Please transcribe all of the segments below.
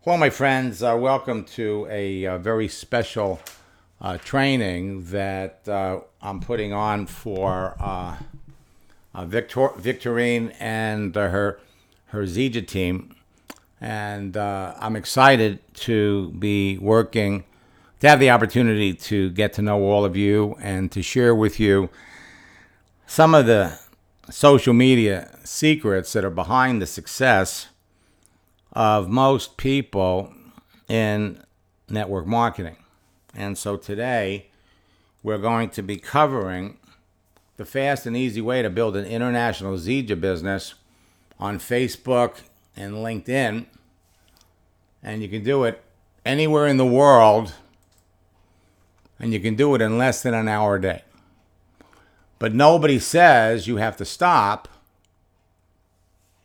Hello, my friends. Welcome to a very special training that I'm putting on for Victorine and her Zija team. And I'm excited to be working, to have the opportunity to get to know all of you and to share with you some of the social media secrets that are behind the success of most people in network marketing. And so today we're going to be covering the fast and easy way to build an international Zija business on Facebook and LinkedIn. And you can do it anywhere in the world, and you can do it in less than an hour a day. But nobody says you have to stop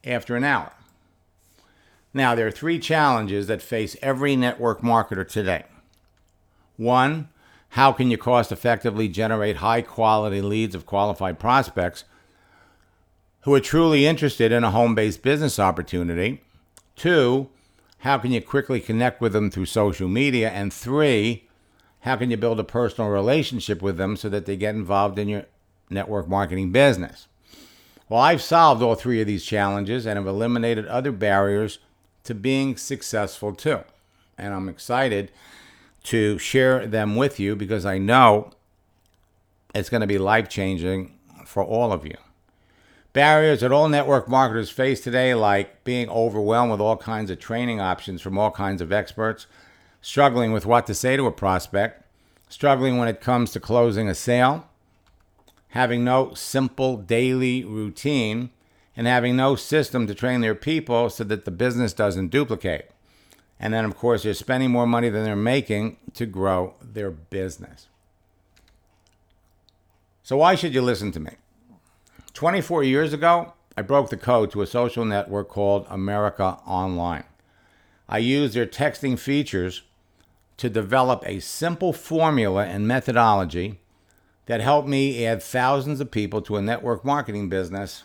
after an hour. Now, there are three challenges that face every network marketer today. One, how can you cost effectively generate high quality leads of qualified prospects who are truly interested in a home-based business opportunity? Two, how can you quickly connect with them through social media? And three, how can you build a personal relationship with them so that they get involved in your network marketing business? Well, I've solved all three of these challenges and have eliminated other barriers to being successful too. And I'm excited to share them with you because I know it's going to be life-changing for all of you. Barriers that all network marketers face today, like being overwhelmed with all kinds of training options from all kinds of experts, struggling with what to say to a prospect, struggling when it comes to closing a sale, having no simple daily routine, and having no system to train their people so that the business doesn't duplicate. And then, of course, they're spending more money than they're making to grow their business. So why should you listen to me? 24 years ago, I broke the code to a social network called America Online. I used their texting features to develop a simple formula and methodology that helped me add thousands of people to a network marketing business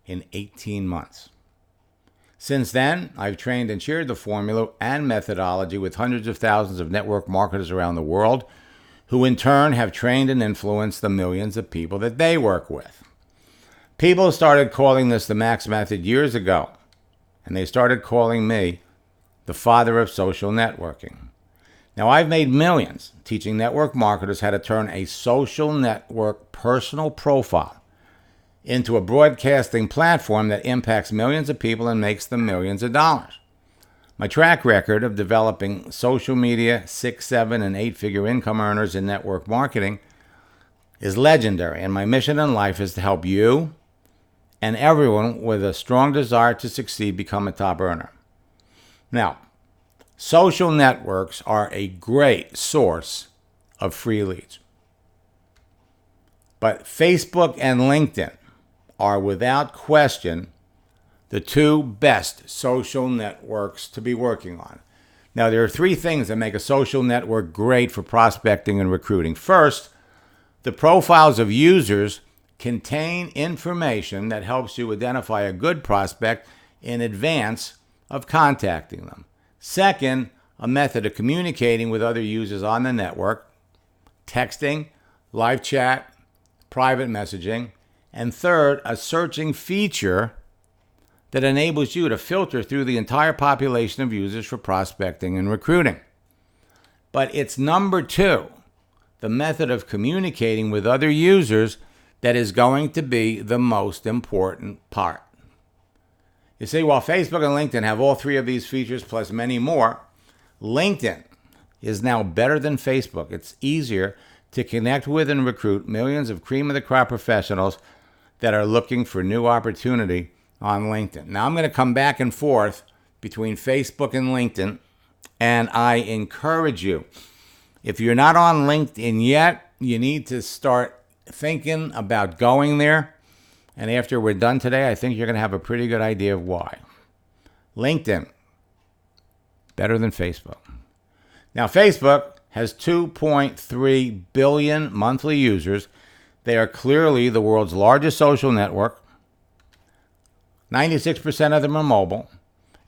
in 18 months. Since then, I've trained and shared the formula and methodology with hundreds of thousands of network marketers around the world, who in turn have trained and influenced the millions of people that they work with. People started calling this the Max Method years ago, and they started calling me the father of social networking. Now, I've made millions teaching network marketers how to turn a social network personal profile into a broadcasting platform that impacts millions of people and makes them millions of dollars. My track record of developing social media 6, 7, and 8-figure income earners in network marketing is legendary, and my mission in life is to help you and everyone with a strong desire to succeed become a top earner. Now, social networks are a great source of free leads. But Facebook and LinkedIn are without question the two best social networks to be working on. Now, there are three things that make a social network great for prospecting and recruiting. First, the profiles of users contain information that helps you identify a good prospect in advance of contacting them. Second, a method of communicating with other users on the network, texting, live chat, private messaging. And third, a searching feature that enables you to filter through the entire population of users for prospecting and recruiting. But it's number two, the method of communicating with other users, that is going to be the most important part. You see, while Facebook and LinkedIn have all three of these features plus many more, LinkedIn is now better than Facebook. It's easier to connect with and recruit millions of cream-of-the-crop professionals that are looking for new opportunity on LinkedIn. Now, I'm going to come back and forth between Facebook and LinkedIn, and I encourage you, if you're not on LinkedIn yet, you need to start thinking about going there. And after we're done today, I think you're going to have a pretty good idea of why. LinkedIn, better than Facebook. Now, Facebook has 2.3 billion monthly users. They are clearly the world's largest social network. 96% of them are mobile.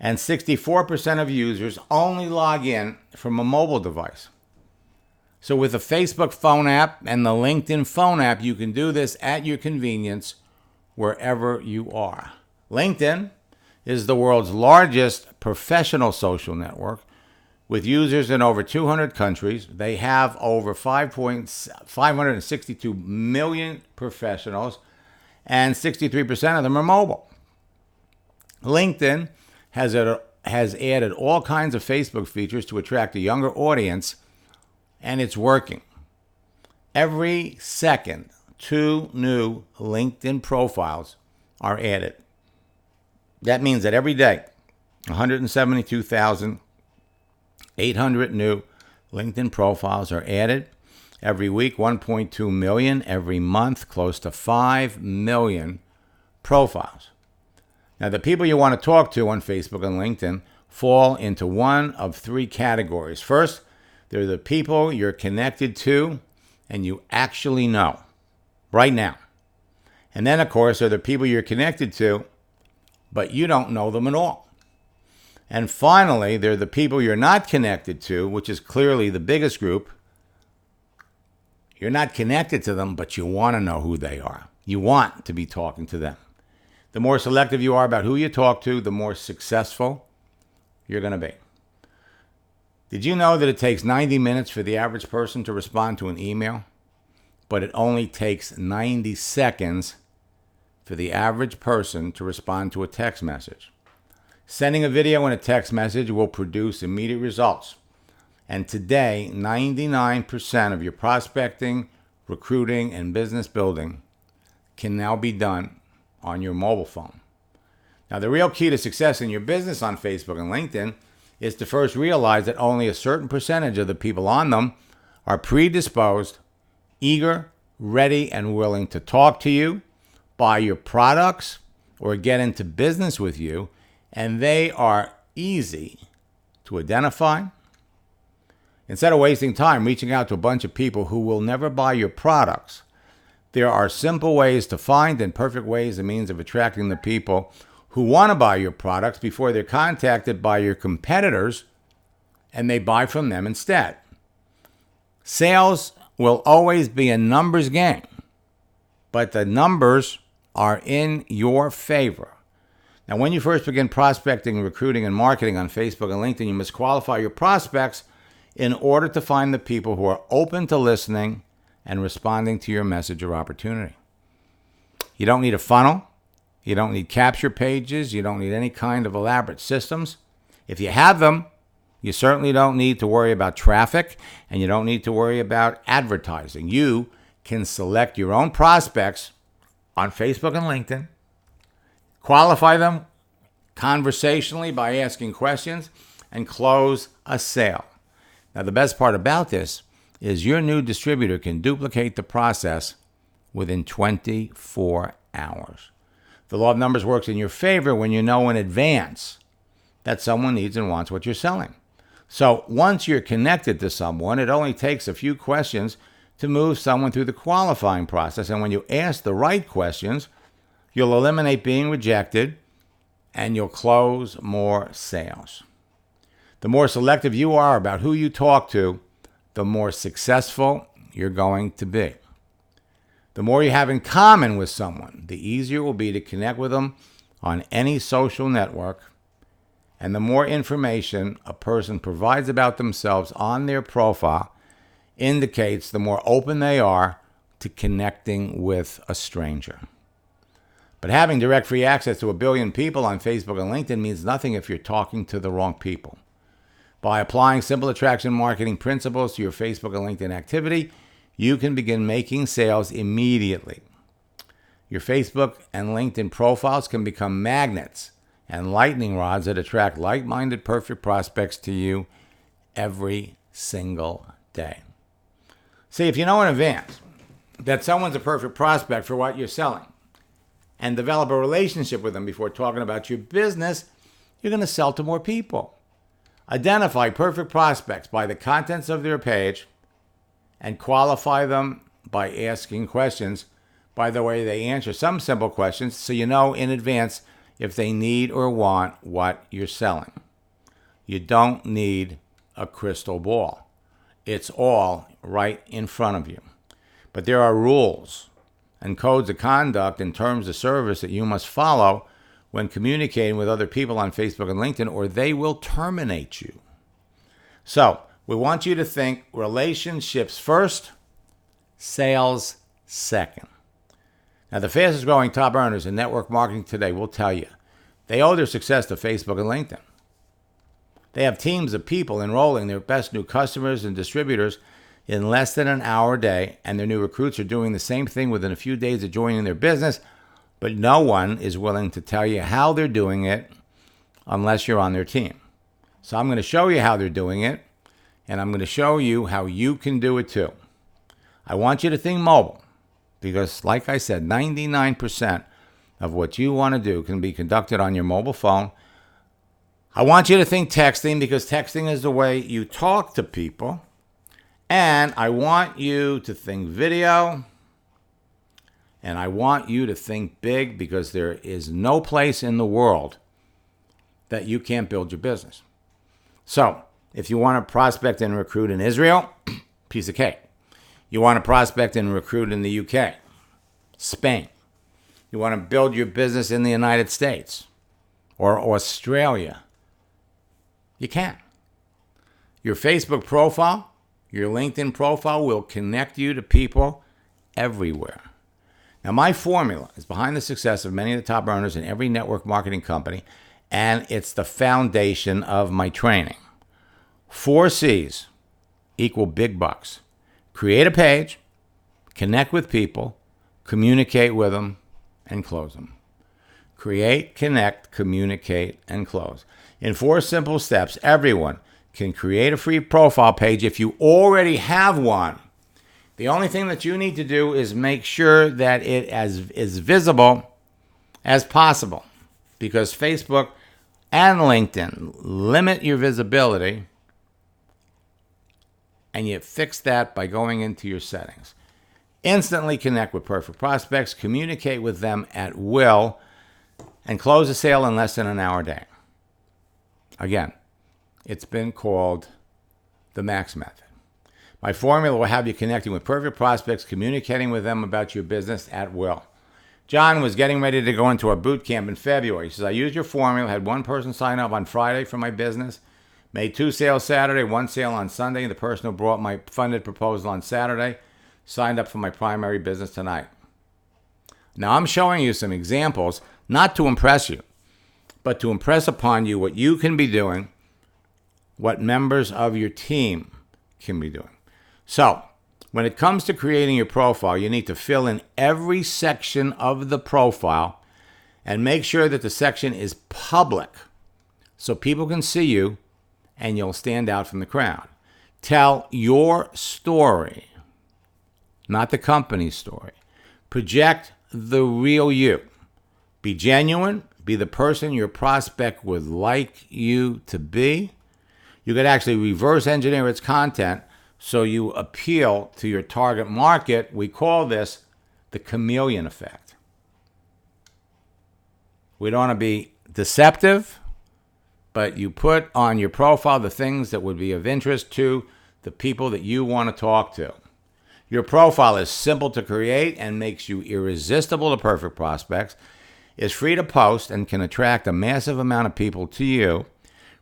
And 64% of users only log in from a mobile device. So with the Facebook phone app and the LinkedIn phone app, you can do this at your convenience wherever you are. LinkedIn is the world's largest professional social network with users in over 200 countries. They have over 562 million professionals, and 63% of them are mobile. LinkedIn has added all kinds of Facebook features to attract a younger audience, and it's working. Every second, 2 new LinkedIn profiles are added. That means that every day, 172,800 new LinkedIn profiles are added. Every week, 1.2 million. Every month, close to 5 million profiles. Now, the people you want to talk to on Facebook and LinkedIn fall into one of 3 categories. First, they're the people you're connected to and you actually know right now. And then, of course, they're the people you're connected to, but you don't know them at all. And finally, they're the people you're not connected to, which is clearly the biggest group. You're not connected to them, but you want to know who they are. You want to be talking to them. The more selective you are about who you talk to, the more successful you're going to be. Did you know that it takes 90 minutes for the average person to respond to an email? But it only takes 90 seconds for the average person to respond to a text message. Sending a video and a text message will produce immediate results. And today, 99% of your prospecting, recruiting, and business building can now be done on your mobile phone. Now, the real key to success in your business on Facebook and LinkedIn is to first realize that only a certain percentage of the people on them are predisposed, eager, ready, and willing to talk to you, buy your products, or get into business with you, and they are easy to identify. Instead of wasting time reaching out to a bunch of people who will never buy your products, there are simple ways to find and perfect ways and means of attracting the people who want to buy your products before they're contacted by your competitors and they buy from them instead. Sales will always be a numbers game, but the numbers are in your favor. Now, when you first begin prospecting, recruiting, and marketing on Facebook and LinkedIn, you must qualify your prospects in order to find the people who are open to listening and responding to your message or opportunity. You don't need a funnel. You don't need capture pages. You don't need any kind of elaborate systems. If you have them, you certainly don't need to worry about traffic, and you don't need to worry about advertising. You can select your own prospects on Facebook and LinkedIn, qualify them conversationally by asking questions, and close a sale. Now, the best part about this is your new distributor can duplicate the process within 24 hours. The law of numbers works in your favor when you know in advance that someone needs and wants what you're selling. So once you're connected to someone, it only takes a few questions to move someone through the qualifying process. And when you ask the right questions, you'll eliminate being rejected and you'll close more sales. The more selective you are about who you talk to, the more successful you're going to be. The more you have in common with someone, the easier it will be to connect with them on any social network. And the more information a person provides about themselves on their profile indicates the more open they are to connecting with a stranger. But having direct free access to 1 billion people on Facebook and LinkedIn means nothing if you're talking to the wrong people. By applying simple attraction marketing principles to your Facebook and LinkedIn activity, you can begin making sales immediately. Your Facebook and LinkedIn profiles can become magnets and lightning rods that attract like-minded perfect prospects to you every single day. See, if you know in advance that someone's a perfect prospect for what you're selling and develop a relationship with them before talking about your business, you're going to sell to more people. Identify perfect prospects by the contents of their page and qualify them by asking questions. By the way, they answer some simple questions, so you know in advance if they need or want what you're selling. You don't need a crystal ball. It's all right in front of you. But there are rules and codes of conduct and terms of service that you must follow when communicating with other people on Facebook and LinkedIn, or they will terminate you. So we want you to think relationships first, sales second. Now, the fastest growing top earners in network marketing today will tell you they owe their success to Facebook and LinkedIn. They have teams of people enrolling their best new customers and distributors in less than an hour a day, and their new recruits are doing the same thing within a few days of joining their business, but no one is willing to tell you how they're doing it unless you're on their team. So I'm going to show you how they're doing it, and I'm going to show you how you can do it too. I want you to think mobile because, like I said, 99% of what you want to do can be conducted on your mobile phone. I want you to think texting because texting is the way you talk to people. And I want you to think video. And I want you to think big because there is no place in the world that you can't build your business. So if you want to prospect and recruit in Israel, piece of cake. You want to prospect and recruit in the UK, Spain. You want to build your business in the United States or Australia. You can. Your Facebook profile, your LinkedIn profile will connect you to people everywhere. Now, my formula is behind the success of many of the top earners in every network marketing company, and it's the foundation of my training. 4 C's equal big bucks. Create a page, connect with people, communicate with them, and close them. Create, connect, communicate, and close. In 4 simple steps, everyone can create a free profile page if you already have one. The only thing that you need to do is make sure that it is visible as possible, because Facebook and LinkedIn limit your visibility, and you fix that by going into your settings. Instantly connect with perfect prospects, communicate with them at will, and close a sale in less than an hour a day. Again, it's been called the Max Method. My formula will have you connecting with perfect prospects, communicating with them about your business at will. John was getting ready to go into a boot camp in February. He says, I used your formula, had one person sign up on Friday for my business, made 2 sales Saturday, 1 sale on Sunday. The person who brought my funded proposal on Saturday signed up for my primary business tonight. Now, I'm showing you some examples, not to impress you, but to impress upon you what you can be doing, what members of your team can be doing. So, when it comes to creating your profile, you need to fill in every section of the profile and make sure that the section is public so people can see you and you'll stand out from the crowd. Tell your story, not the company's story. Project the real you. Be genuine. Be the person your prospect would like you to be. You could actually reverse engineer its content so you appeal to your target market. We call this the chameleon effect. We don't want to be deceptive, but you put on your profile the things that would be of interest to the people that you want to talk to. Your profile is simple to create and makes you irresistible to perfect prospects, is free to post and can attract a massive amount of people to you,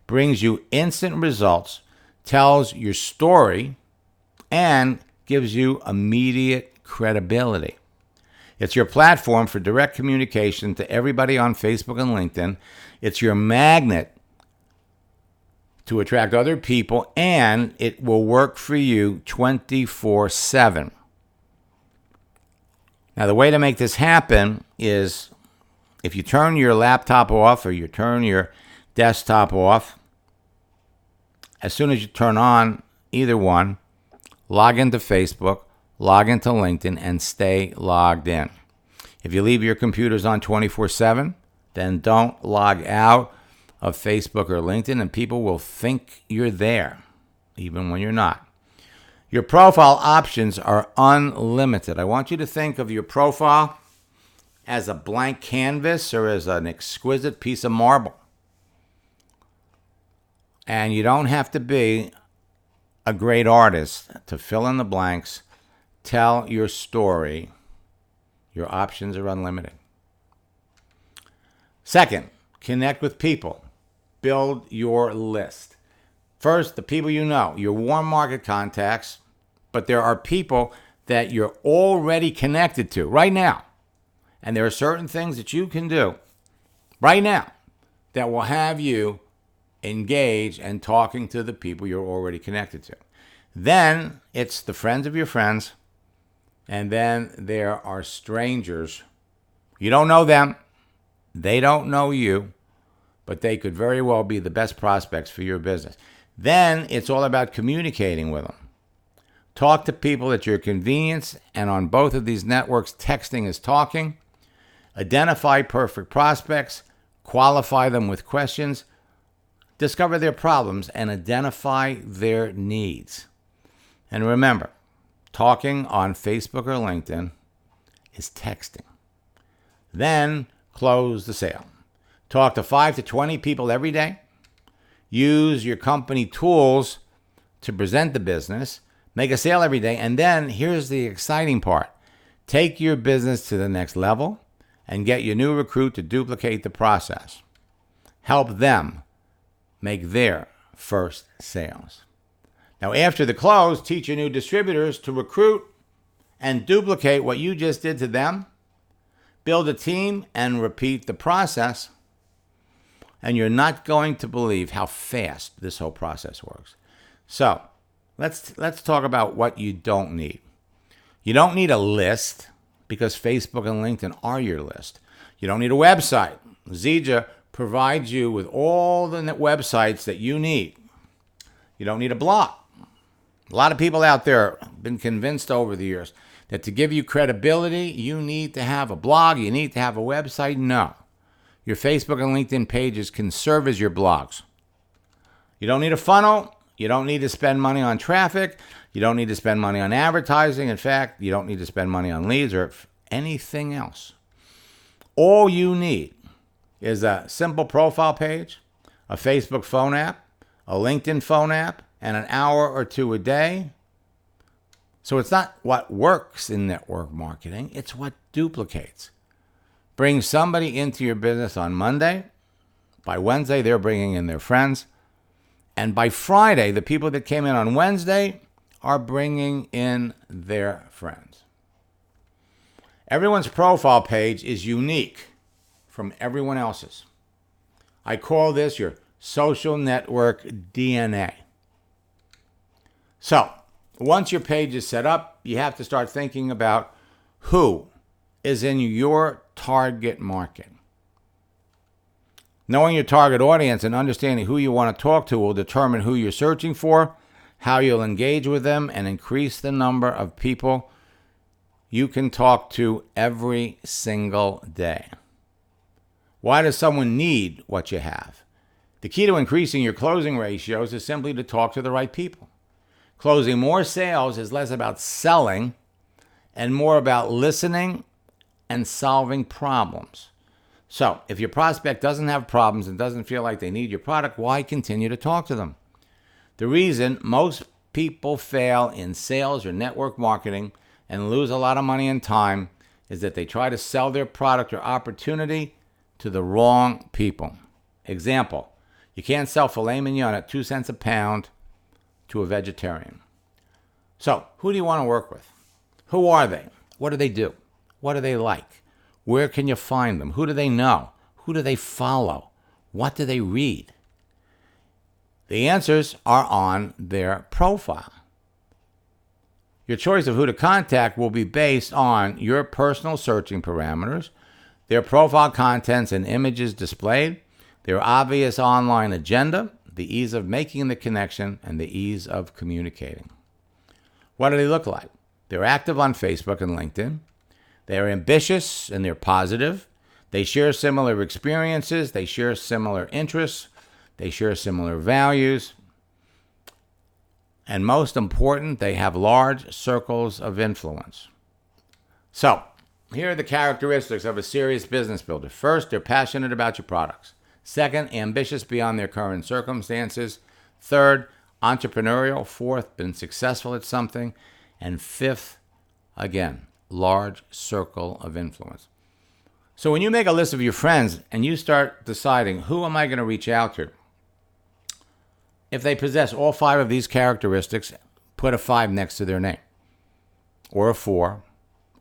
brings you instant results, tells your story, and gives you immediate credibility. It's your platform for direct communication to everybody on Facebook and LinkedIn. It's your magnet to attract other people, and it will work for you 24/7. Now, the way to make this happen is if you turn your laptop off or you turn your desktop off, as soon as you turn on either one, log into Facebook, log into LinkedIn, and stay logged in. If you leave your computers on 24/7, then don't log out of Facebook or LinkedIn, and people will think you're there, even when you're not. Your profile options are unlimited. I want you to think of your profile as a blank canvas or as an exquisite piece of marble. And you don't have to be a great artist to fill in the blanks, tell your story. Your options are unlimited. Second, connect with people. Build your list. First, the people you know, your warm market contacts, but there are people that you're already connected to right now. And there are certain things that you can do right now that will have you engage and talking to the people you're already connected to. Then it's the friends of your friends, and then there are strangers. You don't know them, they don't know you, but they could very well be the best prospects for your business. Then it's all about communicating with them. Talk to people at your convenience, and on both of these networks, texting is talking. Identify perfect prospects, qualify them with questions, discover their problems, and identify their needs. And remember, talking on Facebook or LinkedIn is texting. Then close the sale. Talk to 5 to 20 people every day. Use your company tools to present the business. Make a sale every day. And then here's the exciting part. Take your business to the next level and get your new recruit to duplicate the process. Help them make their first sales. Now, after the close, teach your new distributors to recruit and duplicate what you just did to them. Build a team and repeat the process. And you're not going to believe how fast this whole process works. So, let's talk about what you don't need. You don't need a list because Facebook and LinkedIn are your list. You don't need a website. Zija provides you with all the websites that you need. You don't need a blog. A lot of people out there have been convinced over the years that to give you credibility, you need to have a blog, you need to have a website. No. Your Facebook and LinkedIn pages can serve as your blogs. You don't need a funnel. You don't need to spend money on traffic. You don't need to spend money on advertising. In fact, you don't need to spend money on leads or anything else. All you need is a simple profile page, a Facebook phone app, a LinkedIn phone app, and an hour or two a day. So it's not what works in network marketing, it's what duplicates. Bring somebody into your business on Monday. By Wednesday, they're bringing in their friends. And by Friday, the people that came in on Wednesday are bringing in their friends. Everyone's profile page is unique from everyone else's. I call this your social network DNA. So, once your page is set up, you have to start thinking about who is in your target market. Knowing your target audience and understanding who you want to talk to will determine who you're searching for, how you'll engage with them, and increase the number of people you can talk to every single day. Why does someone need what you have? The key to increasing your closing ratios is simply to talk to the right people. Closing more sales is less about selling and more about listening and solving problems. So, if your prospect doesn't have problems and doesn't feel like they need your product, why continue to talk to them? The reason most people fail in sales or network marketing and lose a lot of money and time is that they try to sell their product or opportunity to the wrong people. Example, you can't sell filet mignon at 2 cents a pound to a vegetarian. So, who do you want to work with? Who are they? What do they do? What do they like? Where can you find them? Who do they know? Who do they follow? What do they read? The answers are on their profile. Your choice of who to contact will be based on your personal searching parameters, their profile contents and images displayed, their obvious online agenda, the ease of making the connection, and the ease of communicating. What do they look like? They're active on Facebook and LinkedIn. They're ambitious and they're positive. They share similar experiences. They share similar interests. They share similar values. And most important, they have large circles of influence. So, here are the characteristics of a serious business builder. First, they're passionate about your products. Second, ambitious beyond their current circumstances. Third, entrepreneurial. Fourth, been successful at something. And fifth, again, large circle of influence. So when you make a list of your friends and you start deciding, who am I going to reach out to? If they possess all 5 of these characteristics, put a 5 next to their name, or a 4,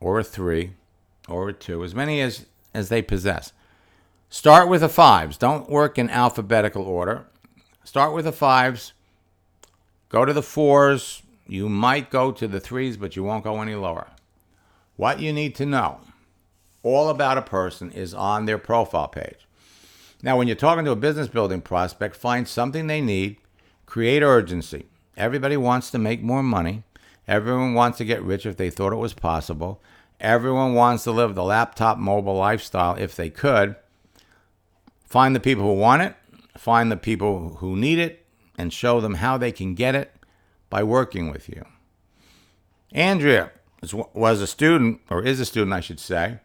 or a 3, or a 2, as many as they possess. Start with the 5s. Don't work in alphabetical order. Start with the 5s. Go to the 4s. You might go to the 3s, but you won't go any lower. What you need to know all about a person is on their profile page. Now, when you're talking to a business building prospect, find something they need. Create urgency. Everybody wants to make more money. Everyone wants to get rich if they thought it was possible. Everyone wants to live the laptop mobile lifestyle if they could. Find the people who want it. Find the people who need it and show them how they can get it by working with you. Andrea was a student, or is a student, I should say,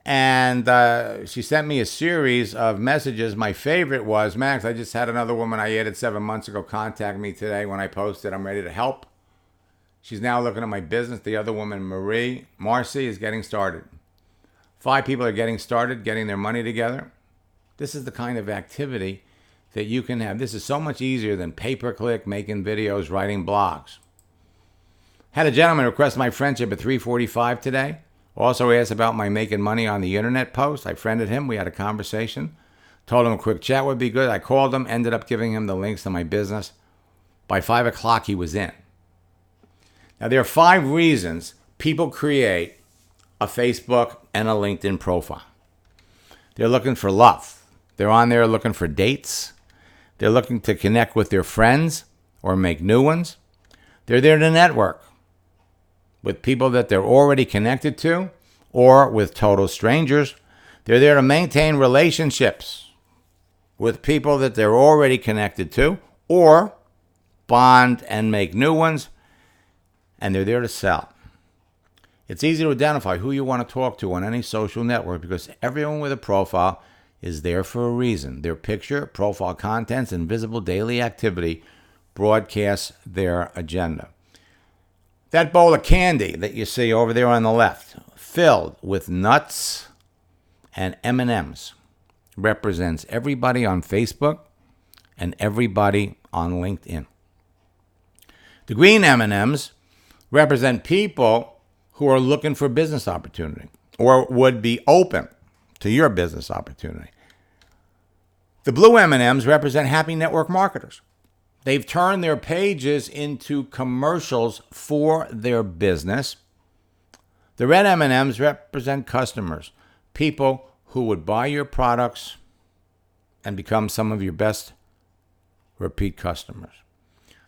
and she sent me a series of messages. My favorite was, Max, I just had another woman I added 7 months ago contact me today when I posted, I'm ready to help. She's now looking at my business. The other woman, Marcy, is getting started. 5 people are getting started, getting their money together. This is the kind of activity that you can have. This is so much easier than pay-per-click, making videos, writing blogs. Had a gentleman request my friendship at 3:45 today. Also asked about my making money on the internet post. I friended him. We had a conversation. Told him a quick chat would be good. I called him, ended up giving him the links to my business. By 5 o'clock, he was in. Now, there are 5 reasons people create a Facebook and a LinkedIn profile. They're looking for love. They're on there looking for dates. They're looking to connect with their friends or make new ones. They're there to network with people that they're already connected to or with total strangers. They're there to maintain relationships with people that they're already connected to or bond and make new ones. And they're there to sell. It's easy to identify who you want to talk to on any social network because everyone with a profile is there for a reason. Their picture, profile contents, and visible daily activity broadcasts their agenda. That bowl of candy that you see over there on the left, filled with nuts and M&Ms, represents everybody on Facebook and everybody on LinkedIn. The green M&Ms represent people who are looking for business opportunity or would be open to your business opportunity. The blue M&Ms represent happy network marketers. They've turned their pages into commercials for their business. The red M&Ms represent customers, people who would buy your products and become some of your best repeat customers.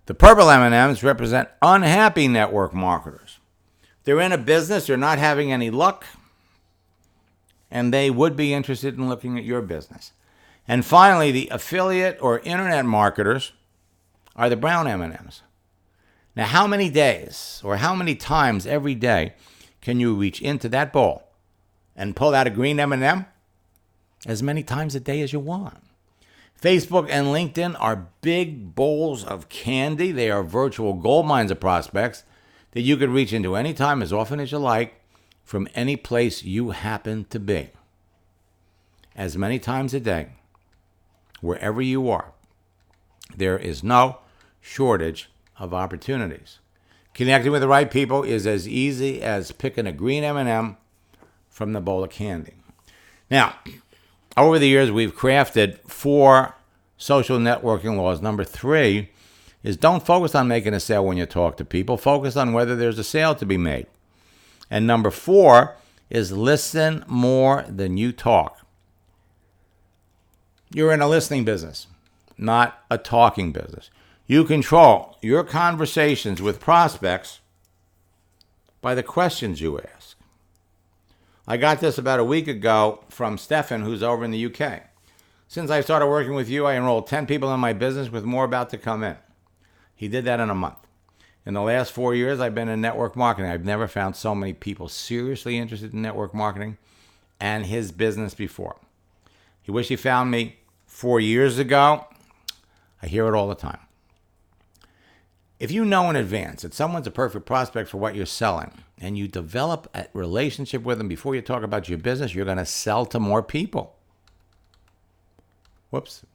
The purple M&Ms represent unhappy network marketers. They're in a business, they're not having any luck, and they would be interested in looking at your business. And finally, the affiliate or internet marketers are the brown M&Ms. Now, how many days or how many times every day can you reach into that bowl and pull out a green M&M? As many times a day as you want. Facebook and LinkedIn are big bowls of candy. They are virtual gold mines of prospects that you could reach into anytime, as often as you like, from any place you happen to be. As many times a day, wherever you are, there is no shortage of opportunities. Connecting with the right people is as easy as picking a green M&M from the bowl of candy. Now, over the years, we've crafted 4 social networking laws. Number 3 is don't focus on making a sale when you talk to people. Focus on whether there's a sale to be made. And number 4 is listen more than you talk. You're in a listening business, not a talking business. You control your conversations with prospects by the questions you ask. I got this about a week ago from Stefan, who's over in the UK. Since I started working with you, I enrolled 10 people in my business with more about to come in. He did that in a month. In the last 4 years, I've been in network marketing. I've never found so many people seriously interested in network marketing and his business before. He wished he found me 4 years ago. I hear it all the time. If you know in advance that someone's a perfect prospect for what you're selling and you develop a relationship with them before you talk about your business, you're going to sell to more people. Whoops.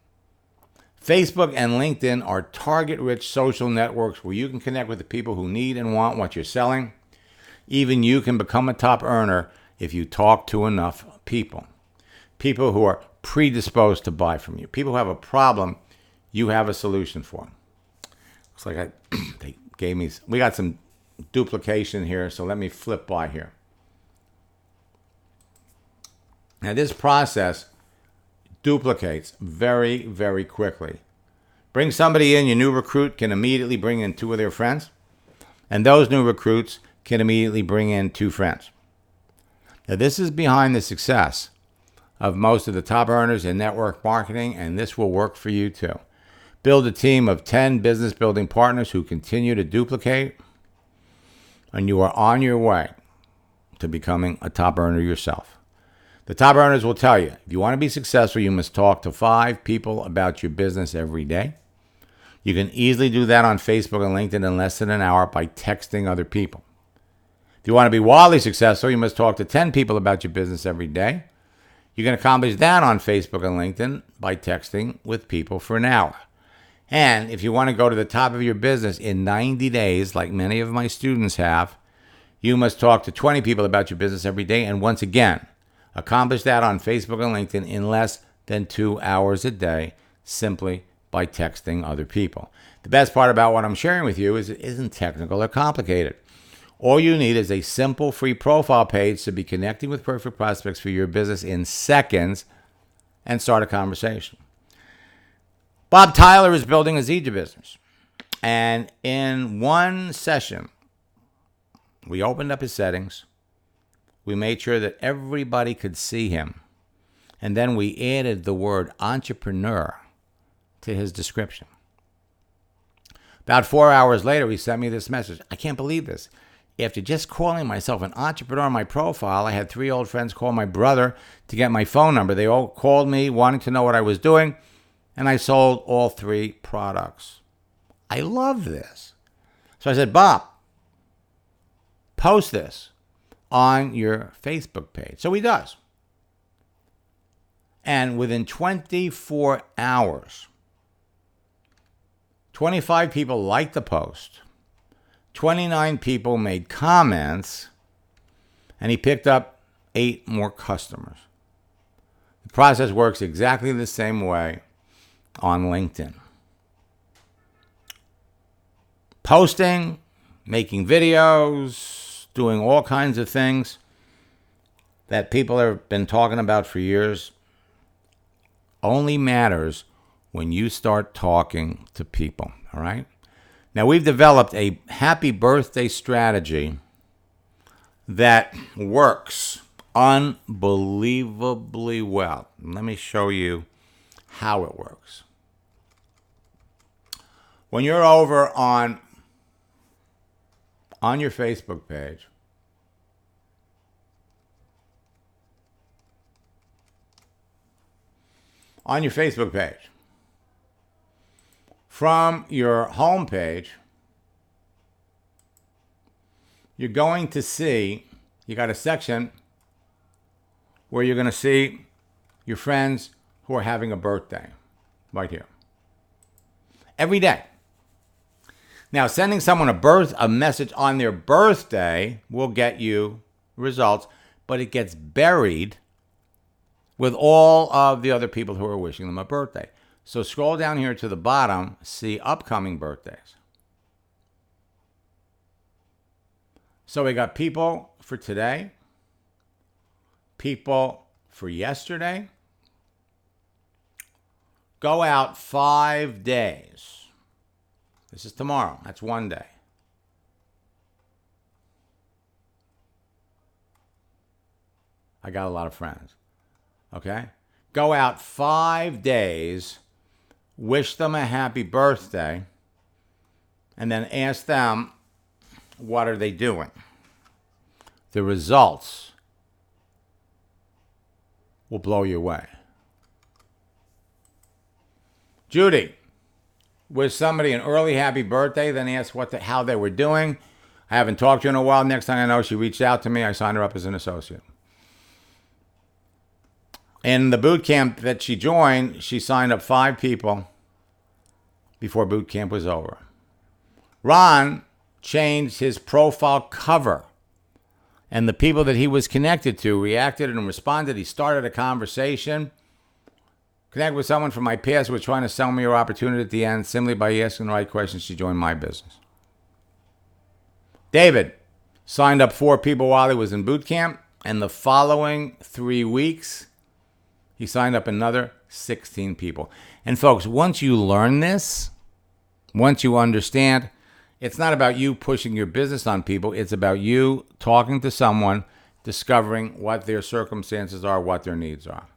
Facebook and LinkedIn are target-rich social networks where you can connect with the people who need and want what you're selling. Even you can become a top earner if you talk to enough people. People who are predisposed to buy from you. People who have a problem, you have a solution for. Looks like they gave me, we got some duplication here, so let me flip by here. Now this process duplicates very, very quickly. Bring somebody in, your new recruit can immediately bring in 2 of their friends, and those new recruits can immediately bring in 2 friends. Now this is behind the success of most of the top earners in network marketing, and this will work for you too. Build a team of 10 business building partners who continue to duplicate, and you are on your way to becoming a top earner yourself. The top earners will tell you, if you want to be successful, you must talk to 5 people about your business every day. You can easily do that on Facebook and LinkedIn in less than an hour by texting other people. If you want to be wildly successful, you must talk to 10 people about your business every day. You can accomplish that on Facebook and LinkedIn by texting with people for an hour. And if you want to go to the top of your business in 90 days, like many of my students have, you must talk to 20 people about your business every day. And once again, accomplish that on Facebook and LinkedIn in less than 2 hours a day, simply by texting other people. The best part about what I'm sharing with you is it isn't technical or complicated. All you need is a simple free profile page to be connecting with perfect prospects for your business in seconds and start a conversation. Bob Tyler is building a Zedra business. And in one session, we opened up his settings. We made sure that everybody could see him. And then we added the word entrepreneur to his description. About 4 hours later, he sent me this message. I can't believe this. After just calling myself an entrepreneur on my profile, I had 3 old friends call my brother to get my phone number. They all called me wanting to know what I was doing, and I sold all 3 products. I love this. So I said, Bob, post this on your Facebook page. So he does. And within 24 hours, 25 people liked the post. 29 people made comments, and he picked up 8 more customers. The process works exactly the same way on LinkedIn. Posting, making videos, doing all kinds of things that people have been talking about for years only matters when you start talking to people, all right? Now, we've developed a happy birthday strategy that works unbelievably well. Let me show you how it works. When you're over on your Facebook page, from your home page, you're going to see, you got a section where you're going to see your friends who are having a birthday right here. Every day. Now, sending someone a message on their birthday will get you results, but it gets buried with all of the other people who are wishing them a birthday. So scroll down here to the bottom, see upcoming birthdays. So we got people for today, people for yesterday. Go out 5 days. This is tomorrow. That's one day. I got a lot of friends. Okay? Go out 5 days, wish them a happy birthday, and then ask them What are they doing? The results will blow you away. Judy, wish somebody an early happy birthday, then asked how they were doing. I haven't talked to you in a while. Next thing I know, she reached out to me. I signed her up as an associate. In the boot camp that she joined, she signed up 5 people before boot camp was over. Ron changed his profile cover, and the people that he was connected to reacted and responded. He started a conversation. Connect with someone from my past who was trying to sell me your opportunity at the end simply by asking the right questions to join my business. David signed up 4 people while he was in boot camp, and the following 3 weeks, he signed up another 16 people. And folks, once you learn this, once you understand, it's not about you pushing your business on people. It's about you talking to someone, discovering what their circumstances are, what their needs are.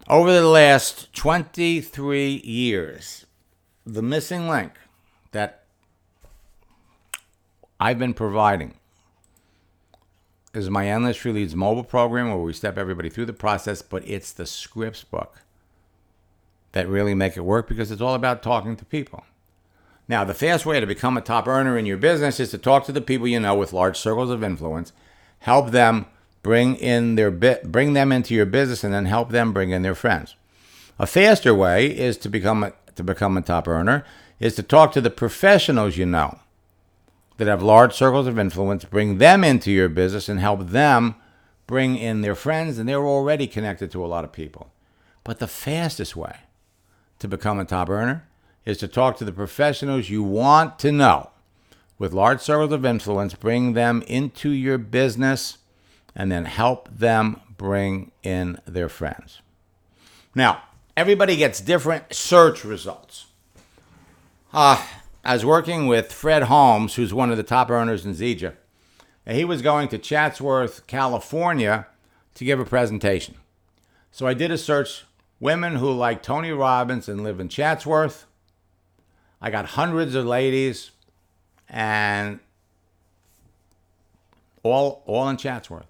Over the last 23 years, the missing link that I've been providing is my Endless Free Leads mobile program, where we step everybody through the process, but it's the scripts book that really make it work, because it's all about talking to people. Now, the fast way to become a top earner in your business is to talk to the people you know with large circles of influence, help them bring them into your business, and then help them bring in their friends. A faster way is to become a top earner is to talk to the professionals you know that have large circles of influence, bring them into your business, and help them bring in their friends, and they're already connected to a lot of people. But the fastest way to become a top earner is to talk to the professionals you want to know with large circles of influence, bring them into your business, and then help them bring in their friends. Now, everybody gets different search results. I was working with Fred Holmes, who's one of the top earners in Zija, and he was going to Chatsworth, California to give a presentation. So I did a search, women who like Tony Robbins and live in Chatsworth. I got hundreds of ladies, and all in Chatsworth.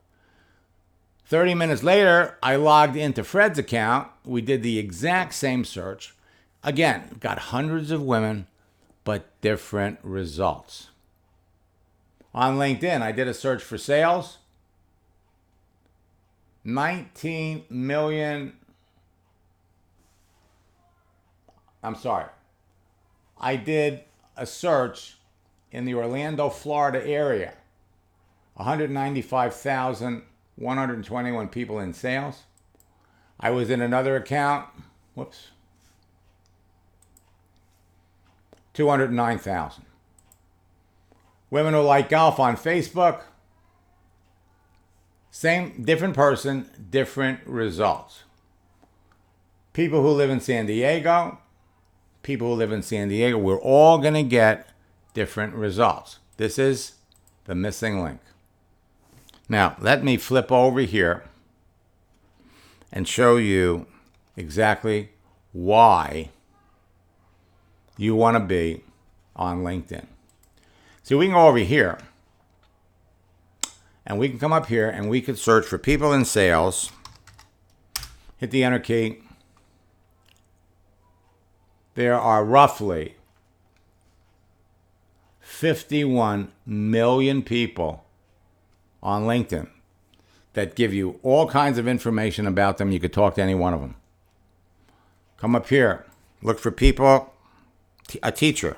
30 minutes later, I logged into Fred's account. We did the exact same search. Again, got hundreds of women, but different results. On LinkedIn, I did a search for sales. 19 million. I did a search in the Orlando, Florida area. 195,121 people in sales. I was in another account. 209,000. Women who like golf on Facebook. Same, different person, different results. People who live in San Diego. We're all going to get different results. This is the missing link. Now, let me flip over here and show you exactly why you want to be on LinkedIn. So we can go over here, and we can come up here, and we could search for people in sales. Hit the enter key. There are roughly 51 million people on LinkedIn that give you all kinds of information about them. You could talk to any one of them. Come up here. Look for people. A teacher.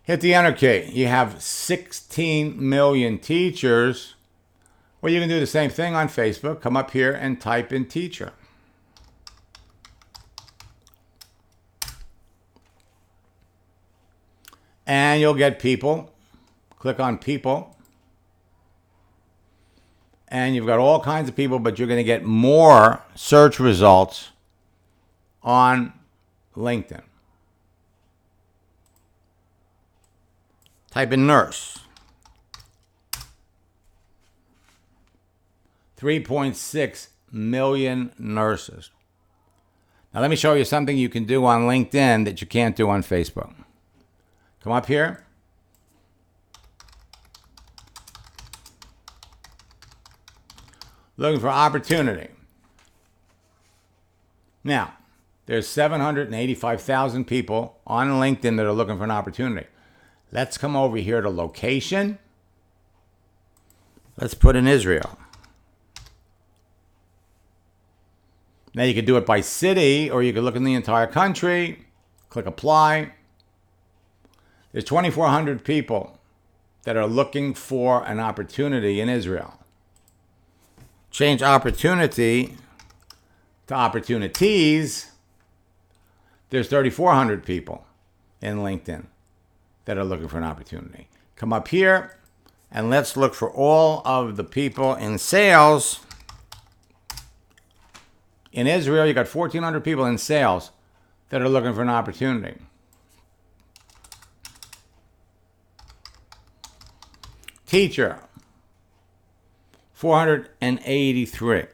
Hit the enter key. You have 16 million teachers. Well, you can do the same thing on Facebook. Come up here and type in teacher. And you'll get people. Click on people. And you've got all kinds of people, but you're going to get more search results on LinkedIn. Type in nurse. 3.6 million nurses. Now let me show you something you can do on LinkedIn that you can't do on Facebook. Come up here. Looking for opportunity. Now, there's 785,000 people on LinkedIn that are looking for an opportunity. Let's come over here to location. Let's put in Israel. Now you could do it by city, or you could look in the entire country. Click apply. There's 2,400 people that are looking for an opportunity in Israel. Change opportunity to opportunities. There's 3,400 people in LinkedIn that are looking for an opportunity. Come up here and let's look for all of the people in sales. In Israel, you got 1,400 people in sales that are looking for an opportunity. Teacher, 483.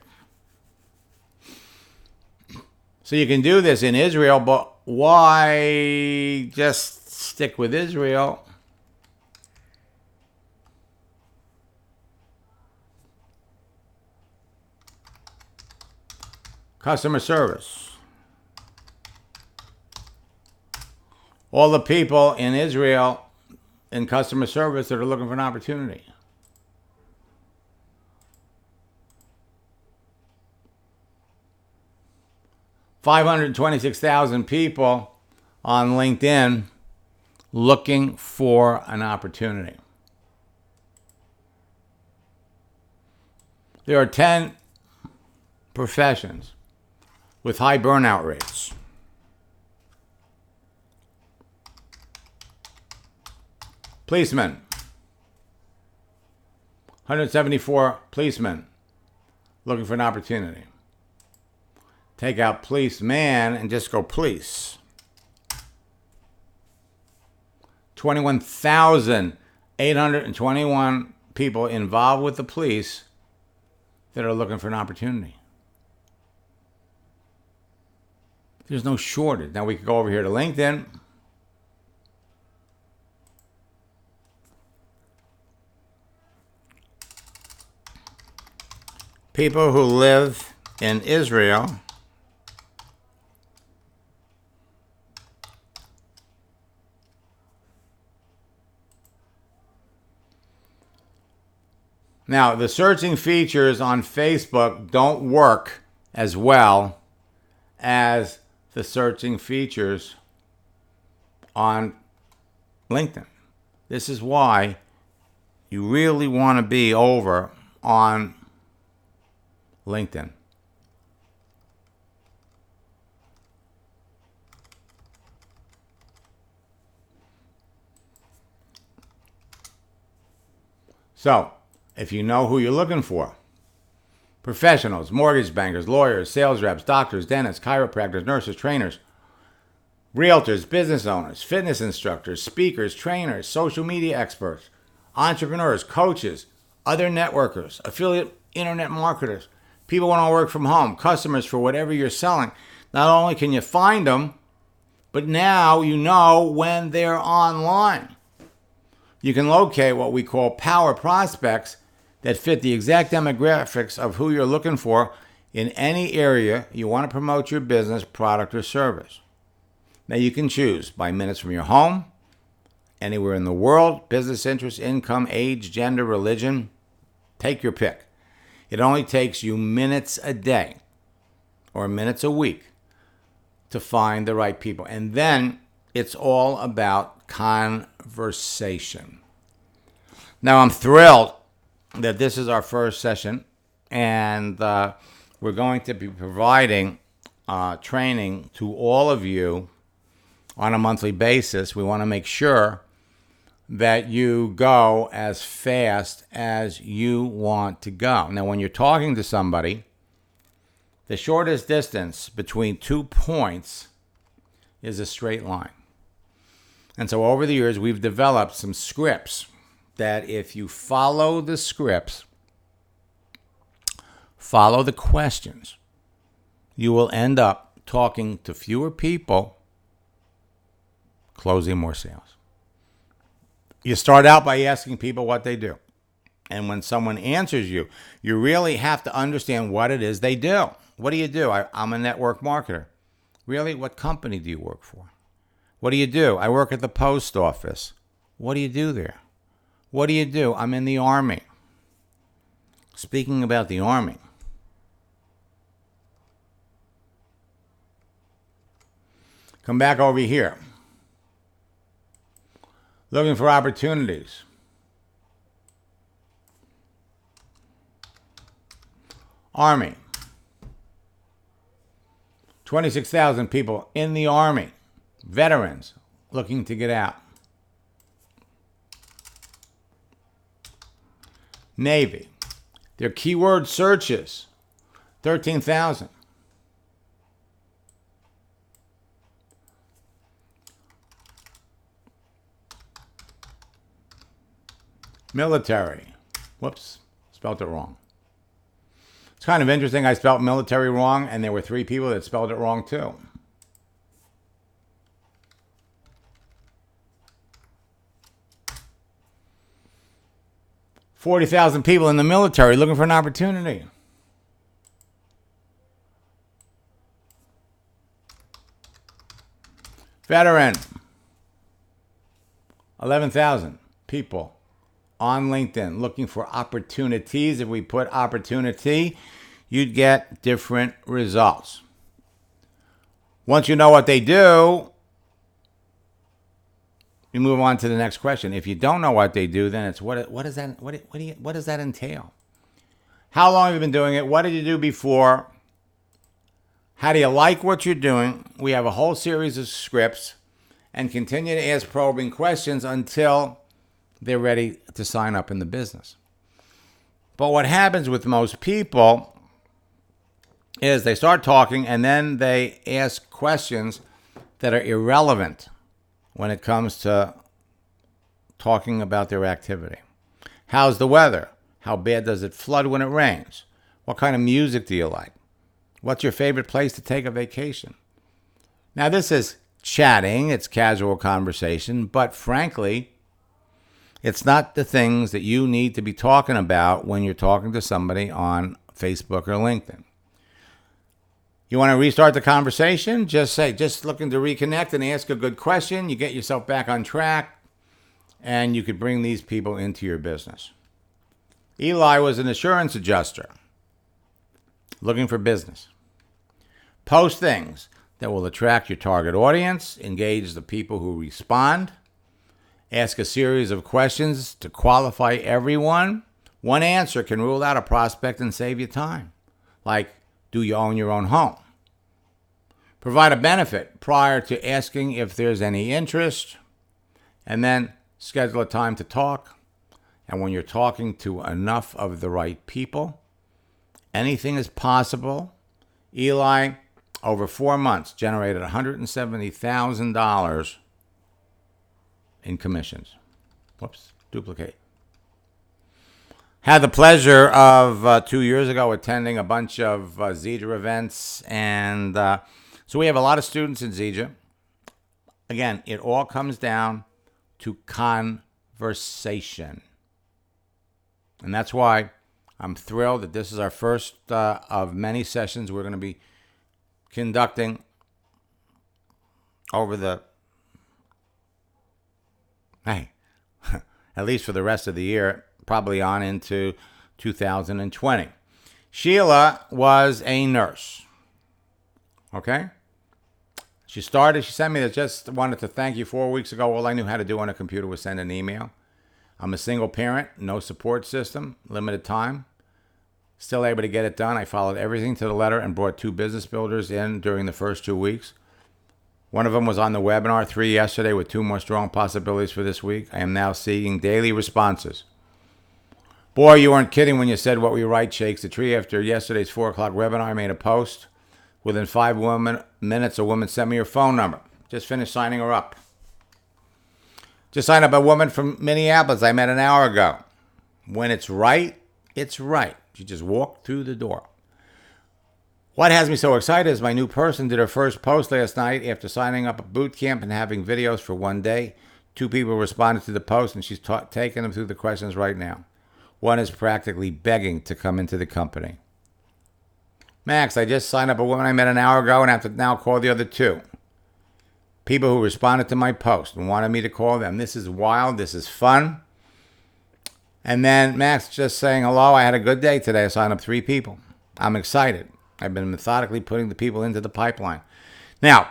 So you can do this in Israel, but why just stick with Israel? Customer service. All the people in Israel in customer service that are looking for an opportunity. $526,000 people on LinkedIn looking for an opportunity. There are 10 professions with high burnout rates. Policemen. 174 policemen looking for an opportunity. Take out policeman and just go police. 21,821 people involved with the police that are looking for an opportunity. There's no shortage. Now we can go over here to LinkedIn. People who live in Israel Now, the searching features on Facebook don't work as well as the searching features on LinkedIn. This is why you really want to be over on LinkedIn. So, if you know who you're looking for, professionals, mortgage bankers, lawyers, sales reps, doctors, dentists, chiropractors, nurses, trainers, realtors, business owners, fitness instructors, speakers, trainers, social media experts, entrepreneurs, coaches, other networkers, affiliate internet marketers, people want to work from home, customers for whatever you're selling. Not only can you find them, but now you know when they're online. You can locate what we call power prospects that fit the exact demographics of who you're looking for in any area you want to promote your business, product, or service. Now you can choose by minutes from your home, anywhere in the world, business interest, income, age, gender, religion. Take your pick. It only takes you minutes a day or minutes a week to find the right people. And then it's all about conversation. Now I'm thrilled that this is our first session, and we're going to be providing training to all of you on a monthly basis. We want to make sure that you go as fast as you want to go. Now, when you're talking to somebody, the shortest distance between 2 points is a straight line. And so over the years, we've developed some scripts that if you follow the scripts, follow the questions, you will end up talking to fewer people, closing more sales. You start out by asking people what they do. And when someone answers you, you really have to understand what it is they do. What do you do? I'm a network marketer. Really? What company do you work for? What do you do? I work at the post office. What do you do there? What do you do? I'm in the Army. Speaking about the Army, come back over here. Looking for opportunities. Army. 26,000 people in the Army. Veterans looking to get out. Navy. Their keyword searches, 13,000. Military. Whoops, spelled it wrong. It's kind of interesting. I spelled military wrong, and there were 3 people that spelled it wrong too. $40,000 people in the military looking for an opportunity. Veteran. 11,000 people on LinkedIn looking for opportunities. If we put opportunity, you'd get different results. Once you know what they do, you move on to the next question. If you don't know what they do, then it's what does that entail? How long have you been doing it? What did you do before? How do you like what you're doing? We have a whole series of scripts and continue to ask probing questions until they're ready to sign up in the business. But what happens with most people is they start talking and then they ask questions that are irrelevant when it comes to talking about their activity. How's the weather? How bad does it flood when it rains? What kind of music do you like? What's your favorite place to take a vacation? Now, this is chatting, it's casual conversation, but frankly, it's not the things that you need to be talking about when you're talking to somebody on Facebook or LinkedIn. You want to restart the conversation? Just looking to reconnect and ask a good question. You get yourself back on track, and you could bring these people into your business. Eli was an insurance adjuster looking for business. Post things that will attract your target audience, engage the people who respond, ask a series of questions to qualify everyone. One answer can rule out a prospect and save you time. Like, do you own your own home? Provide a benefit prior to asking if there's any interest, and then schedule a time to talk. And when you're talking to enough of the right people, anything is possible. Eli, over 4 months, generated $170,000 in commissions. Whoops, duplicate. Had the pleasure of 2 years ago attending a bunch of Zedra events, and so we have a lot of students in Zedra. Again, it all comes down to conversation. And that's why I'm thrilled that this is our first of many sessions we're going to be conducting over the, at least for the rest of the year, probably on into 2020. Sheila was a nurse. Okay? She sent me that, just wanted to thank you 4 weeks ago. All I knew how to do on a computer was send an email. I'm a single parent, no support system, limited time. Still able to get it done. I followed everything to the letter and brought 2 business builders in during the first 2 weeks. One of them was on the webinar, 3 yesterday, with 2 more strong possibilities for this week. I am now seeing daily responses. Boy, you weren't kidding when you said what we write shakes the tree. After yesterday's 4 o'clock webinar, I made a post. Within 5 minutes, a woman sent me her phone number. Just finished signing her up. Just signed up a woman from Minneapolis I met an hour ago. When it's right, it's right. She just walked through the door. What has me so excited is my new person did her first post last night after signing up a boot camp and having videos for 1 day. 2 people responded to the post, and she's taking them through the questions right now. One is practically begging to come into the company. Max, I just signed up a woman I met an hour ago and have to now call the other 2. People who responded to my post and wanted me to call them. This is wild. This is fun. And then Max just saying, hello, I had a good day today. I signed up 3 people. I'm excited. I've been methodically putting the people into the pipeline. Now,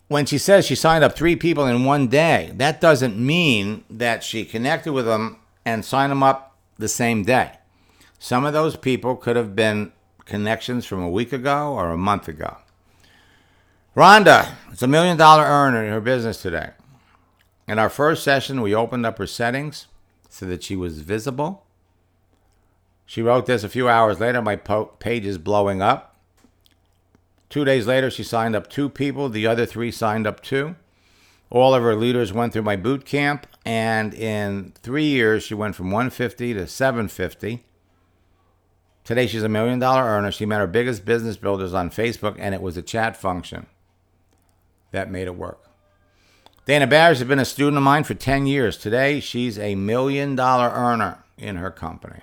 when she says she signed up 3 people in one day, that doesn't mean that she connected with them and signed them up the same day. Some of those people could have been connections from a week ago or a month ago. Rhonda is $1 million earner in her business today. In our first session, we opened up her settings so that she was visible. She wrote this a few hours later. My page is blowing up. 2 days later, she signed up 2 people. The other 3 signed up too. All of her leaders went through my boot camp, and in 3 years, she went from 150 to 750. Today, she's $1 million earner. She met her biggest business builders on Facebook, and it was a chat function that made it work. Dana Barrish has been a student of mine for 10 years. Today, she's $1 million earner in her company.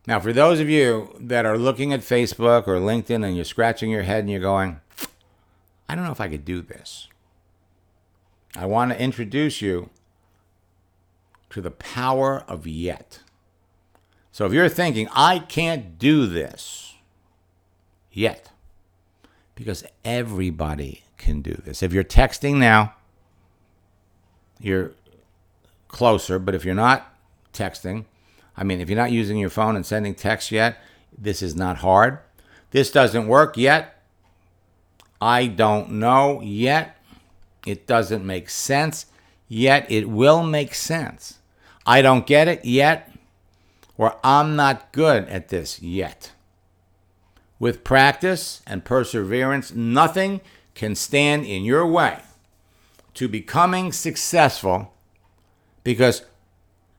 Now, for those of you that are looking at Facebook or LinkedIn and you're scratching your head and you're going, I don't know if I could do this, I want to introduce you to the power of yet. So if you're thinking, I can't do this yet, because everybody can do this. If you're texting now, you're closer, but if you're not texting, if you're not using your phone and sending text yet, this is not hard. This doesn't work yet. I don't know yet. It doesn't make sense yet. It will make sense. I don't get it yet, or I'm not good at this yet. With practice and perseverance, nothing can stand in your way to becoming successful, because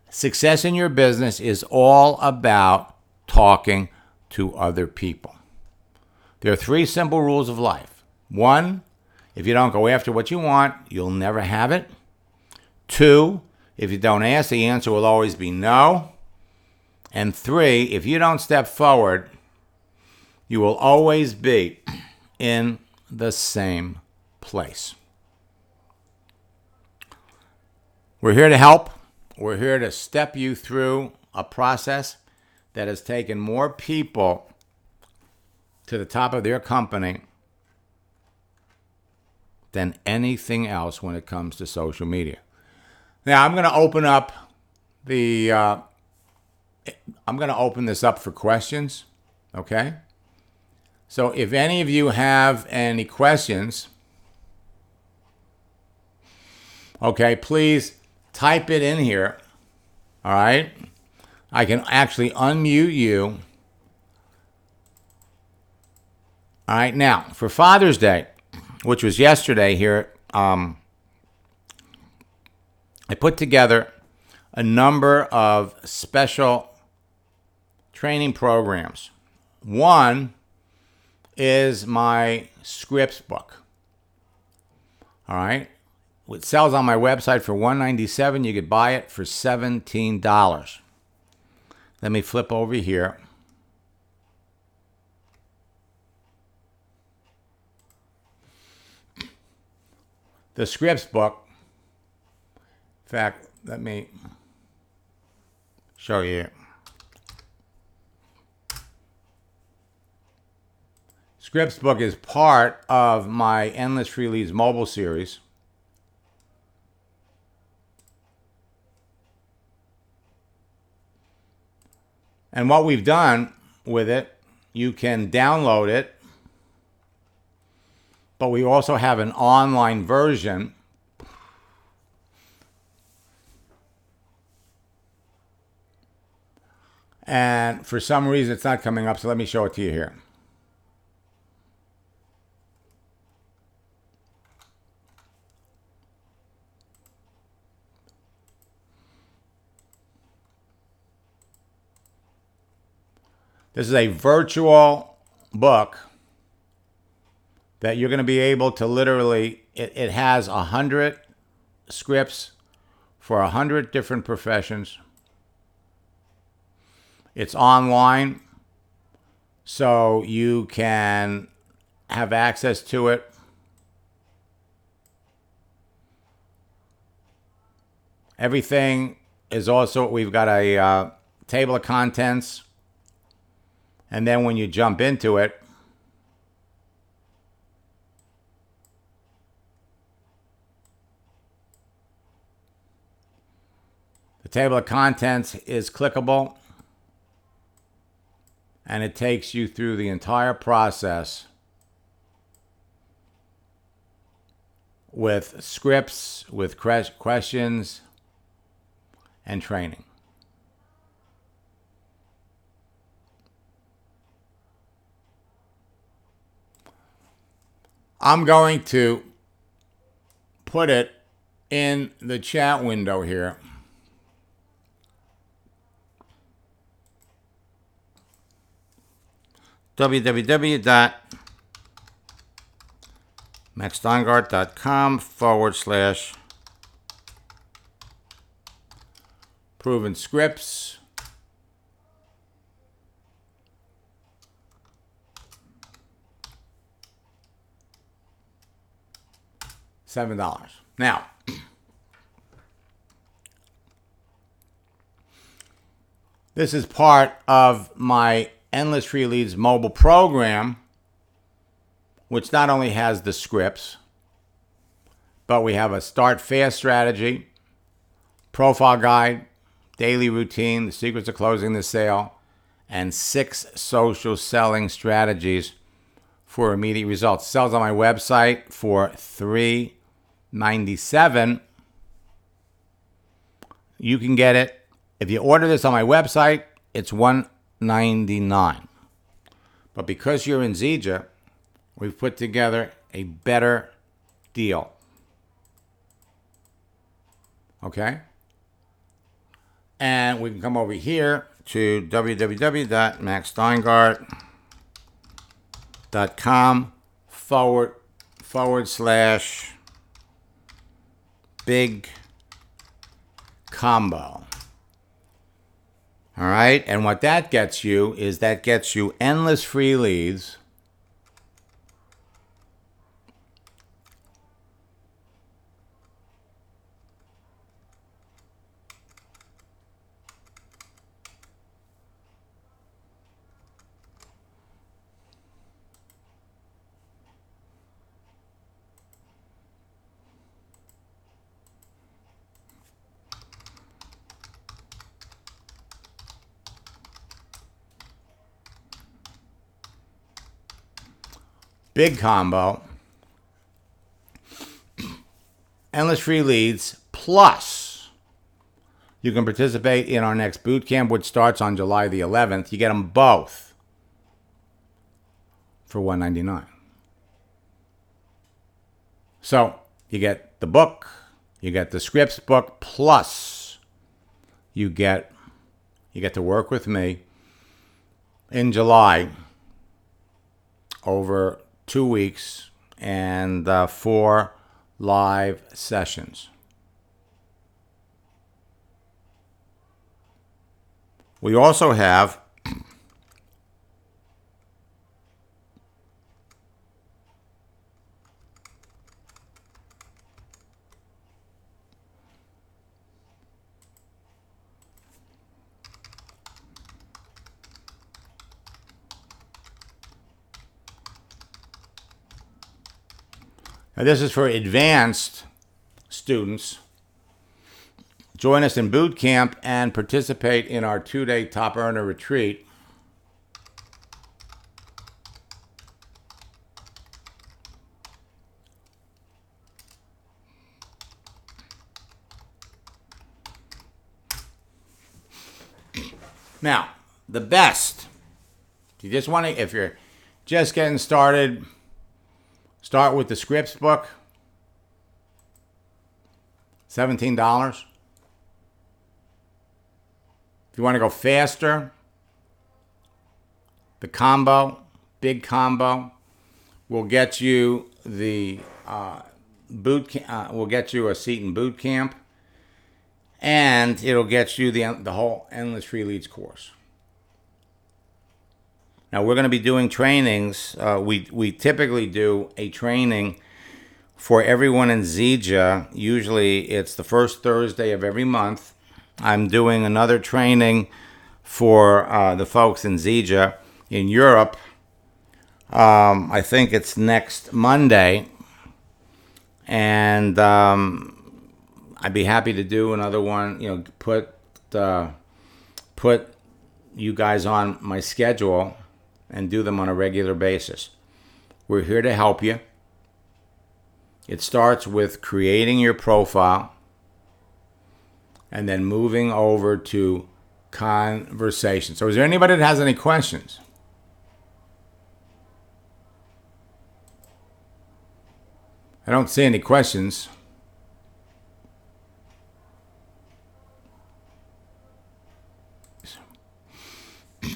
success in your business is all about talking to other people. There are 3 simple rules of life. 1, if you don't go after what you want, you'll never have it. 2, if you don't ask, the answer will always be no. And 3, if you don't step forward, you will always be in the same place. We're here to help. We're here to step you through a process that has taken more people to the top of their company than anything else when it comes to social media. Now, I'm going to open up this up for questions, okay? So if any of you have any questions, okay, please type it in here, all right? I can actually unmute you. All right, now, for Father's Day, which was yesterday here, I put together a number of special training programs. One is my scripts book, all right? It sells on my website for $197. You could buy it for $17. Let me flip over here. The scripts book, in fact, let me show you. Scripts book is part of my Endless Free Leads mobile series. And what we've done with it, you can download it, but we also have an online version. And for some reason, it's not coming up, so let me show it to you here. This is a virtual book that you're going to be able to literally, it has 100 scripts for 100 different professions. It's online, so you can have access to it. Everything is also, we've got a table of contents. And then when you jump into it, the table of contents is clickable. And it takes you through the entire process with scripts, with questions, and training. I'm going to put it in the chat window here. www.maxsteingart.com/proven scripts. $7. Now, this is part of my Endless Free Leads mobile program, which not only has the scripts, but we have a start fast strategy, profile guide, daily routine, the secrets of closing the sale, and 6 social selling strategies for immediate results. It sells on my website for $3.97. You can get it. If you order this on my website, it's $199. But because you're in Zija, we've put together a better deal. Okay? And we can come over here to www.maxsteingart.com/big combo. All right. And what that gets you is that gets you endless free leads. Big combo, endless free leads, plus you can participate in our next boot camp, which starts on July the 11th. You get them both for $199. So you get the book, you get the scripts book, plus you get to work with me in July over 2 weeks and 4 live sessions. We also have now, this is for advanced students. Join us in boot camp and participate in our 2-day top earner retreat. Now, the best. If you're just getting started, start with the scripts book, $17. If you want to go faster, the combo, big combo, We'll get you the we'll get you a seat in boot camp, and it'll get you the whole Endless Free Leads course. Now we're going to be doing trainings. We typically do a training for everyone in Zija. Usually it's the first Thursday of every month. I'm doing another training for the folks in Zija. In Europe, I think it's next Monday. And I'd be happy to do another one, put you guys on my schedule and do them on a regular basis. We're here to help you. It starts with creating your profile and then moving over to conversation. So is there anybody that has any questions? I don't see any questions.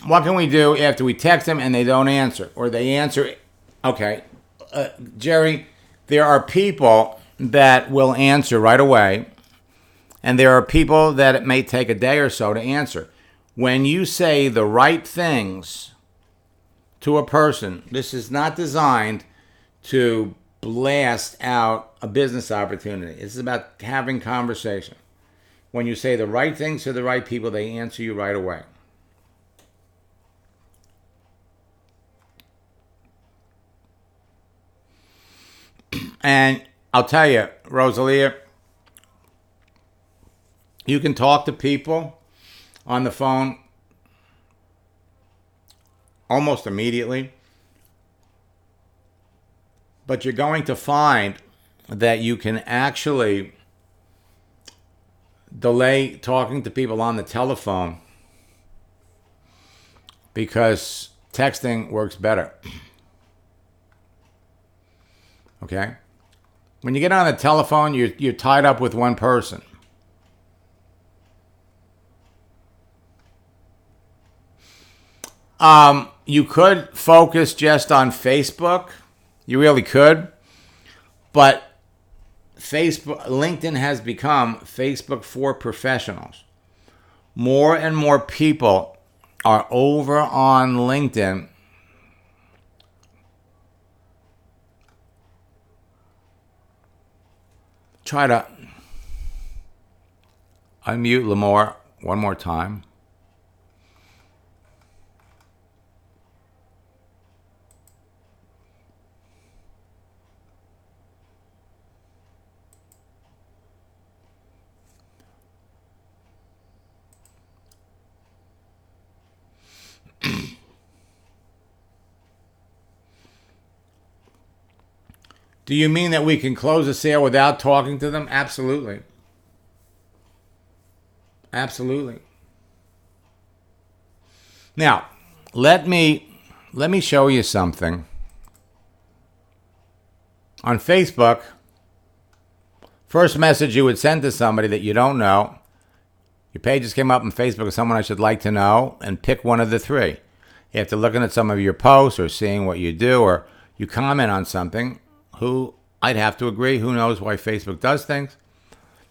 What can we do after we text them and they don't answer? Or they answer, okay, Jerry, there are people that will answer right away, and there are people that it may take a day or so to answer. When you say the right things to a person, this is not designed to blast out a business opportunity. This is about having conversation. When you say the right things to the right people, they answer you right away. And I'll tell you, Rosalia, you can talk to people on the phone almost immediately, but you're going to find that you can actually delay talking to people on the telephone because texting works better. Okay? When you get on the telephone, you're tied up with one person. You could focus just on Facebook. You really could. But LinkedIn has become Facebook for professionals. More and more people are over on LinkedIn. Try to unmute Lamore one more time. Do you mean that we can close a sale without talking to them? Absolutely. Absolutely. Now, let me show you something. On Facebook, first message you would send to somebody that you don't know, your page just came up on Facebook as someone I should like to know, and pick one of the three. After looking at some of your posts or seeing what you do, or you comment on something, who I'd have to agree, who knows why Facebook does things.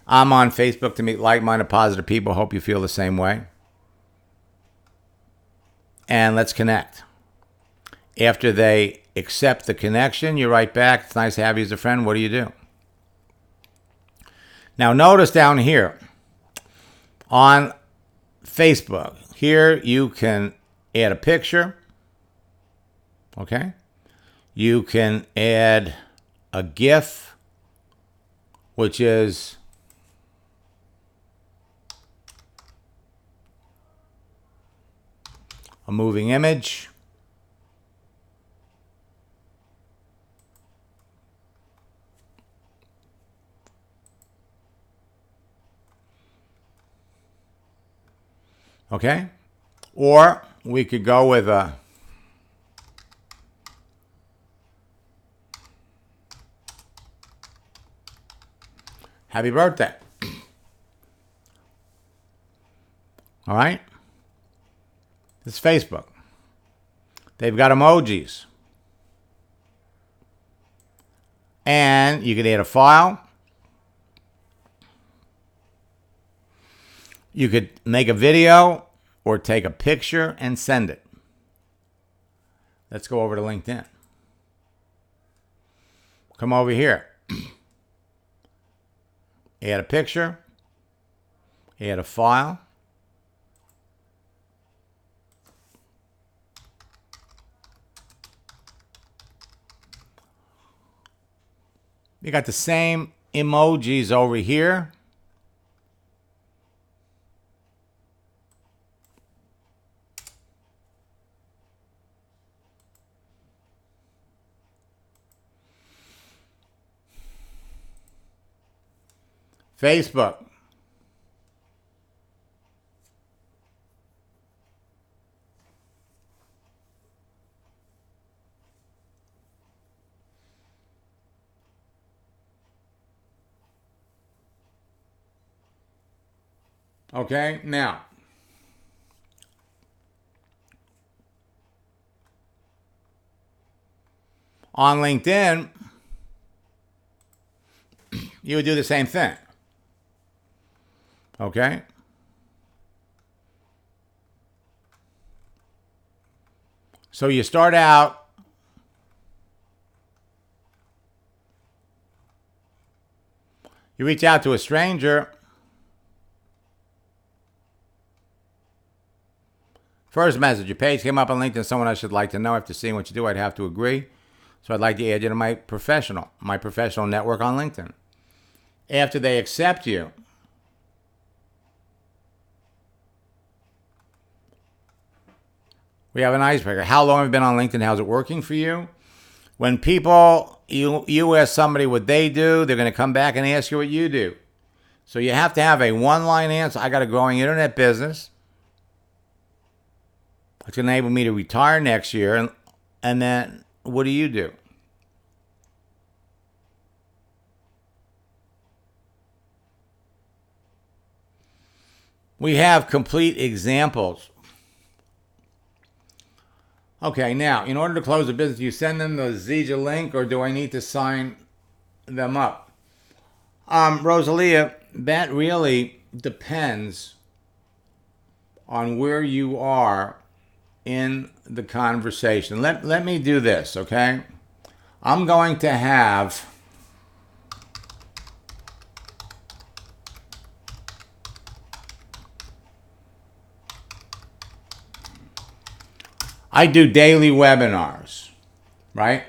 I'm on Facebook to meet like-minded, positive people. Hope you feel the same way. And let's connect. After they accept the connection, you write back, it's nice to have you as a friend. What do you do? Now notice down here on Facebook, here you can add a picture. Okay? You can add a GIF, which is a moving image. Okay? Or we could go with a happy birthday. All right? It's Facebook. They've got emojis. Then you could add a file. You could make a video or take a picture and send it. Let's go over to LinkedIn. Come over here. Add a picture. Add a file. You got the same emojis over here. Facebook. Okay, now, on LinkedIn, you would do the same thing. Okay? So you start out, you reach out to a stranger. First message, your page came up on LinkedIn, someone I should like to know. After seeing what you do, I'd have to agree. So I'd like to add you to my professional network on LinkedIn. After they accept you, we have an icebreaker. How long have you been on LinkedIn? How's it working for you? When people, you ask somebody what they do, they're going to come back and ask you what you do. So you have to have a one-line answer. I got a growing internet business. It's going to enable me to retire next year. And then what do you do? We have complete examples. Okay, now, in order to close a business, you send them the Zija link, or do I need to sign them up? Rosalia, that really depends on where you are in the conversation. Let me do this, okay? I'm going to have I do daily webinars, right?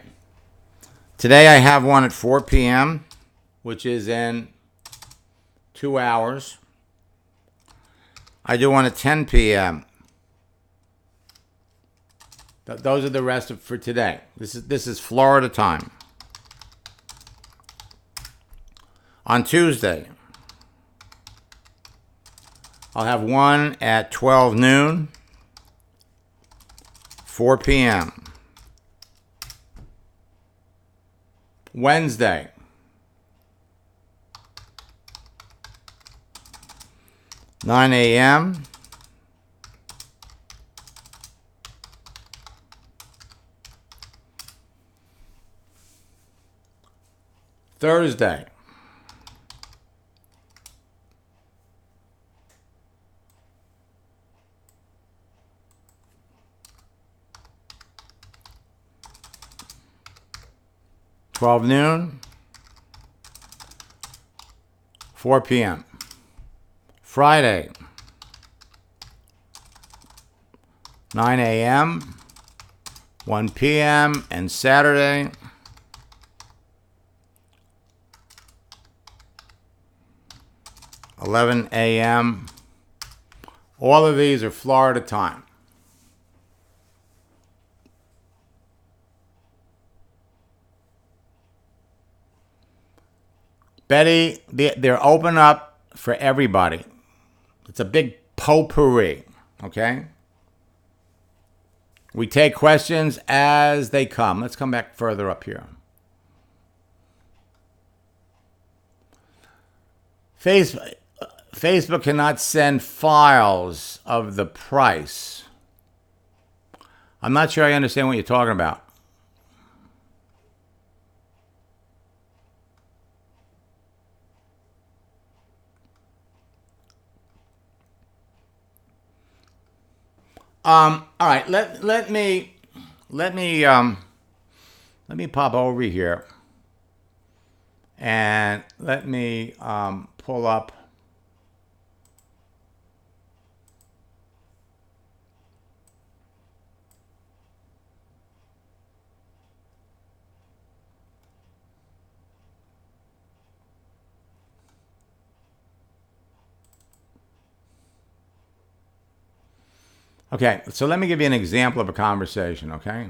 Today I have one at 4 p.m., which is in 2 hours. I do one at 10 p.m. Those are the rest for today. This is Florida time. On Tuesday, I'll have one at 12 noon, 4 p.m. Wednesday, (9 a.m.) Thursday, (12 noon), 4 p.m. Friday, 9 a.m., 1 p.m., and Saturday, 11 a.m. All of these are Florida time. Betty, they're open up for everybody. It's a big potpourri, okay? We take questions as they come. Let's come back further up here. Facebook cannot send files of the price. I'm not sure I understand what you're talking about. All right. Let me let me pop over here and let me pull up. Okay, so let me give you an example of a conversation, okay?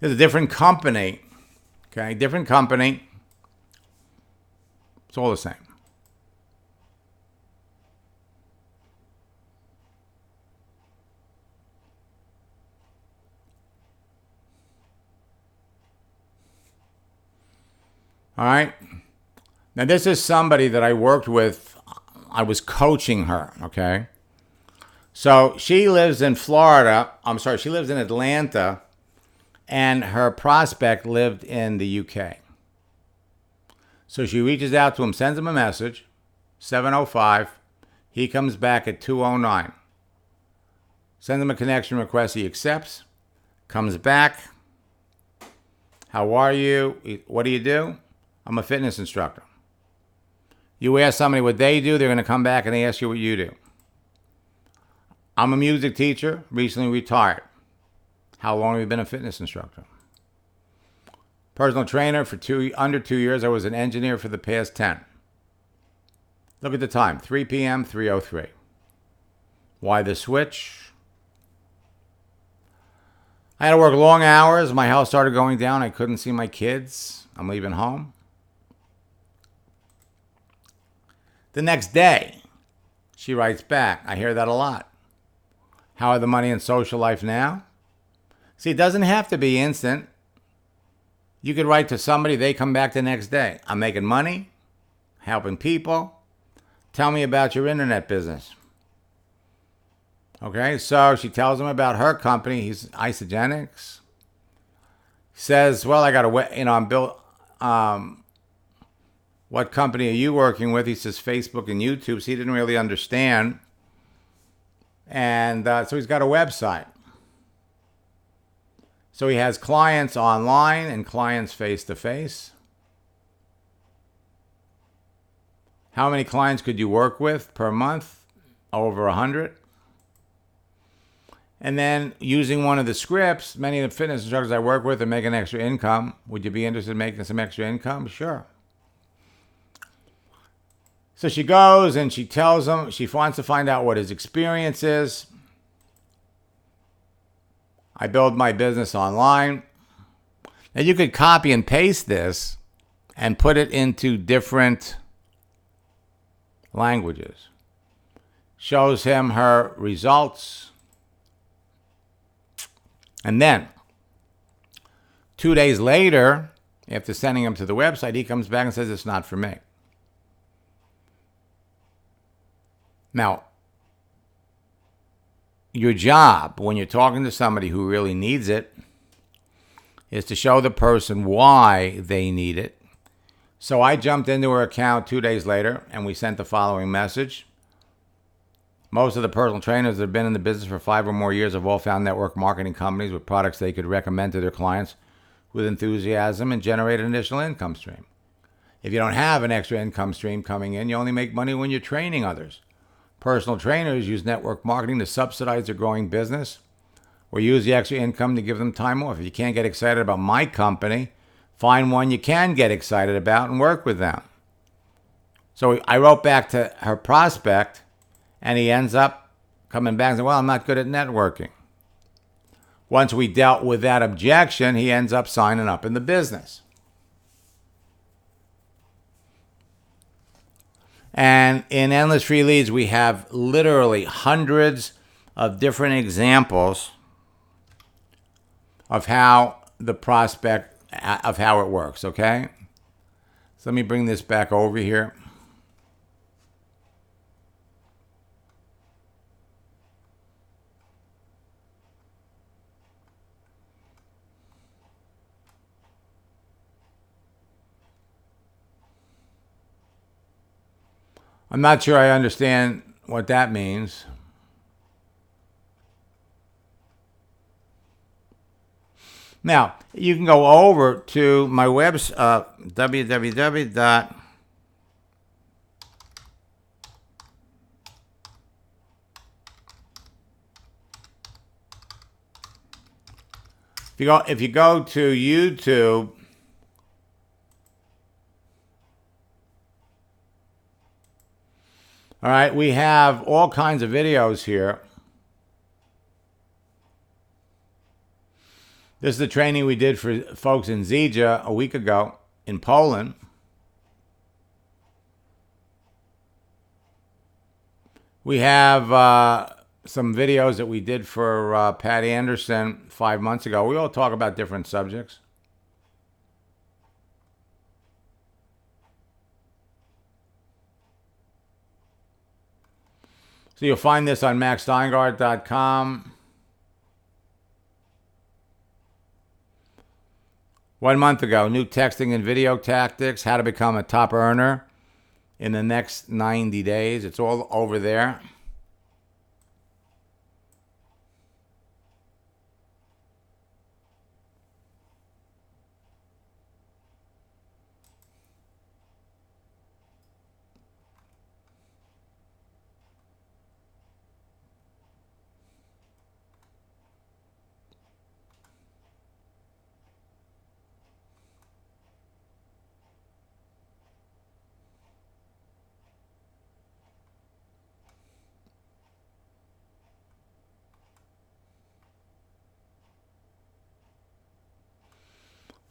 There's a different company, okay? Different company. It's all the same. All right? Now, this is somebody that I worked with. I was coaching her, okay? So she lives in Florida. I'm sorry, she lives in Atlanta, and her prospect lived in the UK. So she reaches out to him, sends him a message, 7:05. He comes back at 2:09. Sends him a connection request. He accepts, comes back. How are you? What do you do? I'm a fitness instructor. You ask somebody what they do, they're going to come back and they ask you what you do. I'm a music teacher, recently retired. How long have you been a fitness instructor? Personal trainer for under 2 years. I was an engineer for the past 10. Look at the time, 3 p.m., 3:03. Why the switch? I had to work long hours. My health started going down. I couldn't see my kids. I'm leaving home. The next day, she writes back. I hear that a lot. How are the money and social life now? See, it doesn't have to be instant. You could write to somebody, they come back the next day. I'm making money, helping people. Tell me about your internet business. Okay, so she tells him about her company. He's Isogenics. Says, well, I got I'm built. What company are you working with? He says Facebook and YouTube. So he didn't really understand. And so he's got a website. So he has clients online and clients face-to-face. How many clients could you work with per month? Over 100. And then using one of the scripts, many of the fitness instructors I work with are making extra income. Would you be interested in making some extra income? Sure. So she goes and she tells him, she wants to find out what his experience is. I build my business online. Now you could copy and paste this and put it into different languages. Shows him her results. And then 2 days later, after sending him to the website, he comes back and says, it's not for me. Now, your job when you're talking to somebody who really needs it is to show the person why they need it. So I jumped into her account 2 days later and we sent the following message. Most of the personal trainers that have been in the business for 5 or more years have all found network marketing companies with products they could recommend to their clients with enthusiasm and generate an additional income stream. If you don't have an extra income stream coming in, you only make money when you're training others. Personal trainers use network marketing to subsidize their growing business or use the extra income to give them time off. If you can't get excited about my company, find one you can get excited about and work with them. So I wrote back to her prospect, and he ends up coming back and saying, well, I'm not good at networking. Once we dealt with that objection, he ends up signing up in the business. And in Endless Free Leads, we have literally hundreds of different examples of how the prospect, of how it works, okay? So let me bring this back over here. I'm not sure I understand what that means. Now, you can go over to my website, www. If you go to YouTube, all right, we have all kinds of videos here. This is the training we did for folks in Zija a week ago in Poland. We have some videos that we did for Pat Anderson 5 months ago. We all talk about different subjects. So you'll find this on maxsteingart.com. 1 month ago, new texting and video tactics, how to become a top earner in the next 90 days. It's all over there.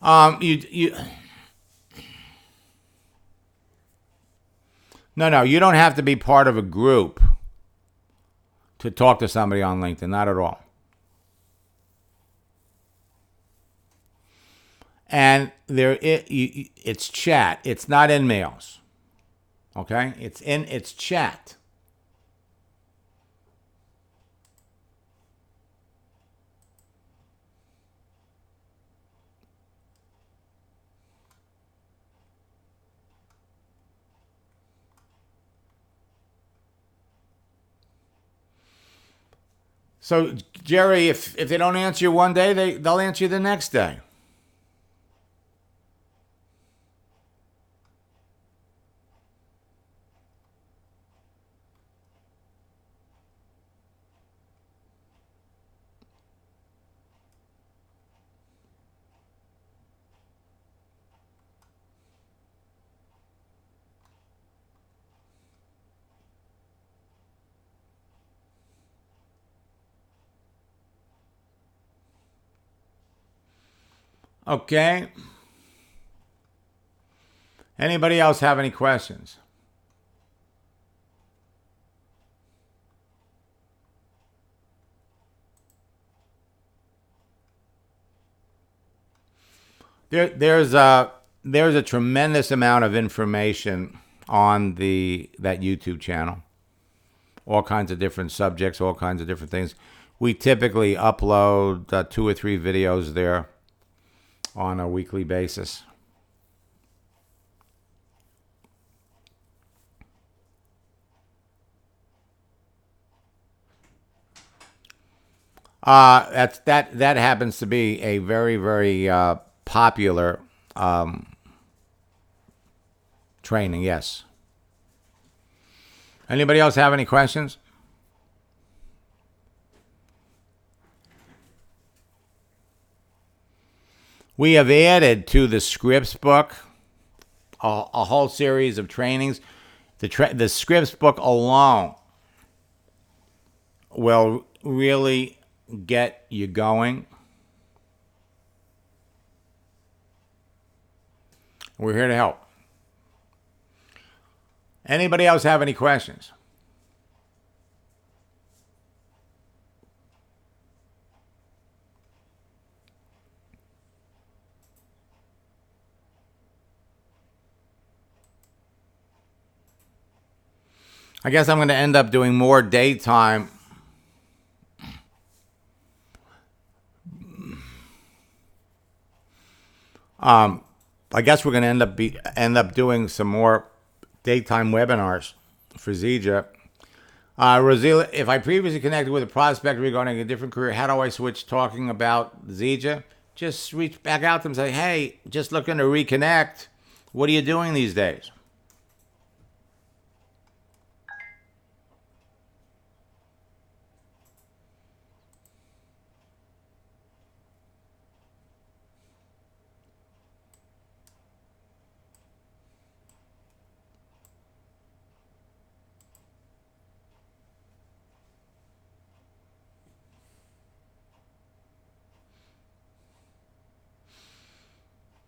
No, you don't have to be part of a group to talk to somebody on LinkedIn, not at all. And it's chat. It's not in mails. Okay? It's chat. So, Jerry, if they don't answer you one day, they'll answer you the next day. Okay. Anybody else have any questions? There's a tremendous amount of information on that YouTube channel. All kinds of different subjects, all kinds of different things. We typically upload 2 or 3 videos there on a weekly basis. That happens to be a very, very popular training. Yes. Anybody else have any questions? We have added to the Scripts book a whole series of trainings. The Scripts book alone will really get you going. We're here to help. Anybody else have any questions? I guess I'm going to end up doing more daytime. I guess we're going to end up doing some more daytime webinars for Zija. Rosila, if I previously connected with a prospect regarding a different career, how do I switch talking about Zija? Just reach back out to them and say, hey, just looking to reconnect. What are you doing these days?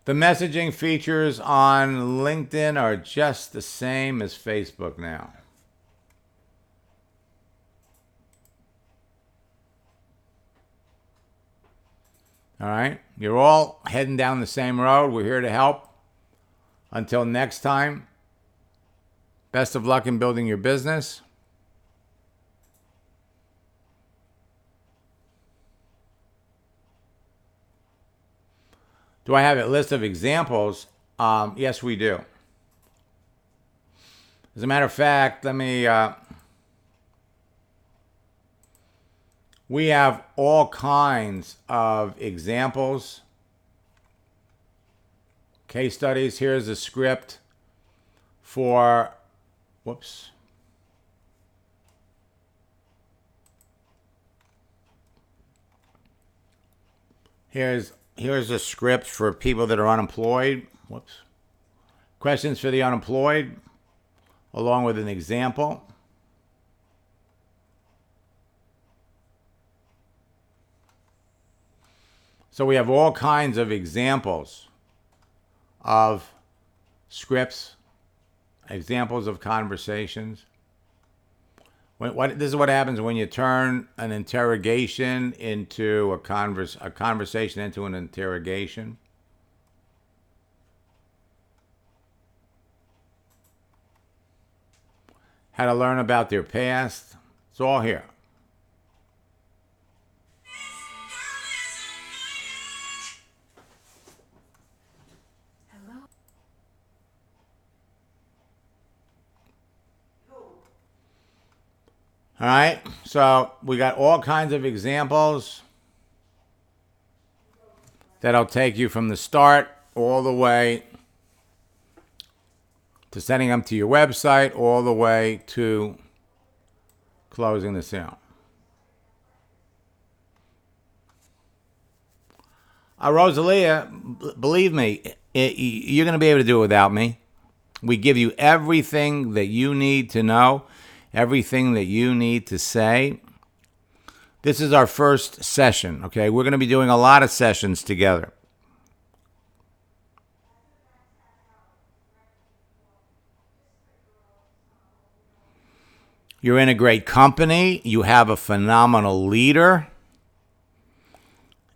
The messaging features on LinkedIn are just the same as Facebook now. All right? You're all heading down the same road. We're here to help. Until next time, best of luck in building your business. Do I have a list of examples? Yes, we do. As a matter of fact, we have all kinds of examples, case studies. Here's a script for, whoops. Here's a script for people that are unemployed. Whoops. Questions for the unemployed, along with an example. So we have all kinds of examples of scripts, examples of conversations. This is what happens when you turn an interrogation into a conversation into an interrogation. How to learn about their past. It's all here. All right, so we got all kinds of examples that'll take you from the start all the way to setting them to your website, all the way to closing the sale. Rosalia, believe me, you're going to be able to do it without me. We give you everything that you need to know, everything that you need to say. This is our first session, okay? We're going to be doing a lot of sessions together. You're in a great company. You have a phenomenal leader.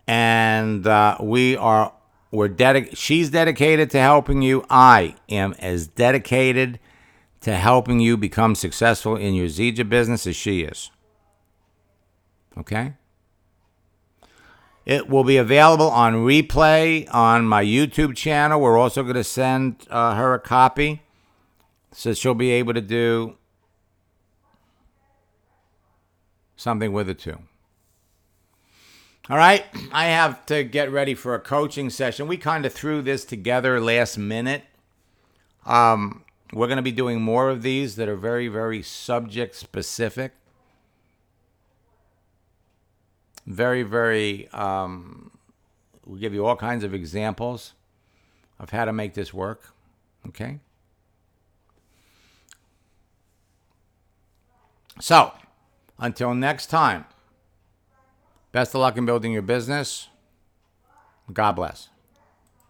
And she's dedicated to helping you. I am as dedicated to helping you become successful in your Zija business as she is. Okay? It will be available on replay on my YouTube channel. We're also going to send her a copy so she'll be able to do something with it too. All right, I have to get ready for a coaching session. We kind of threw this together last minute. We're going to be doing more of these that are very, very subject specific. Very, very, we'll give you all kinds of examples of how to make this work. Okay? So, until next time, best of luck in building your business. God bless.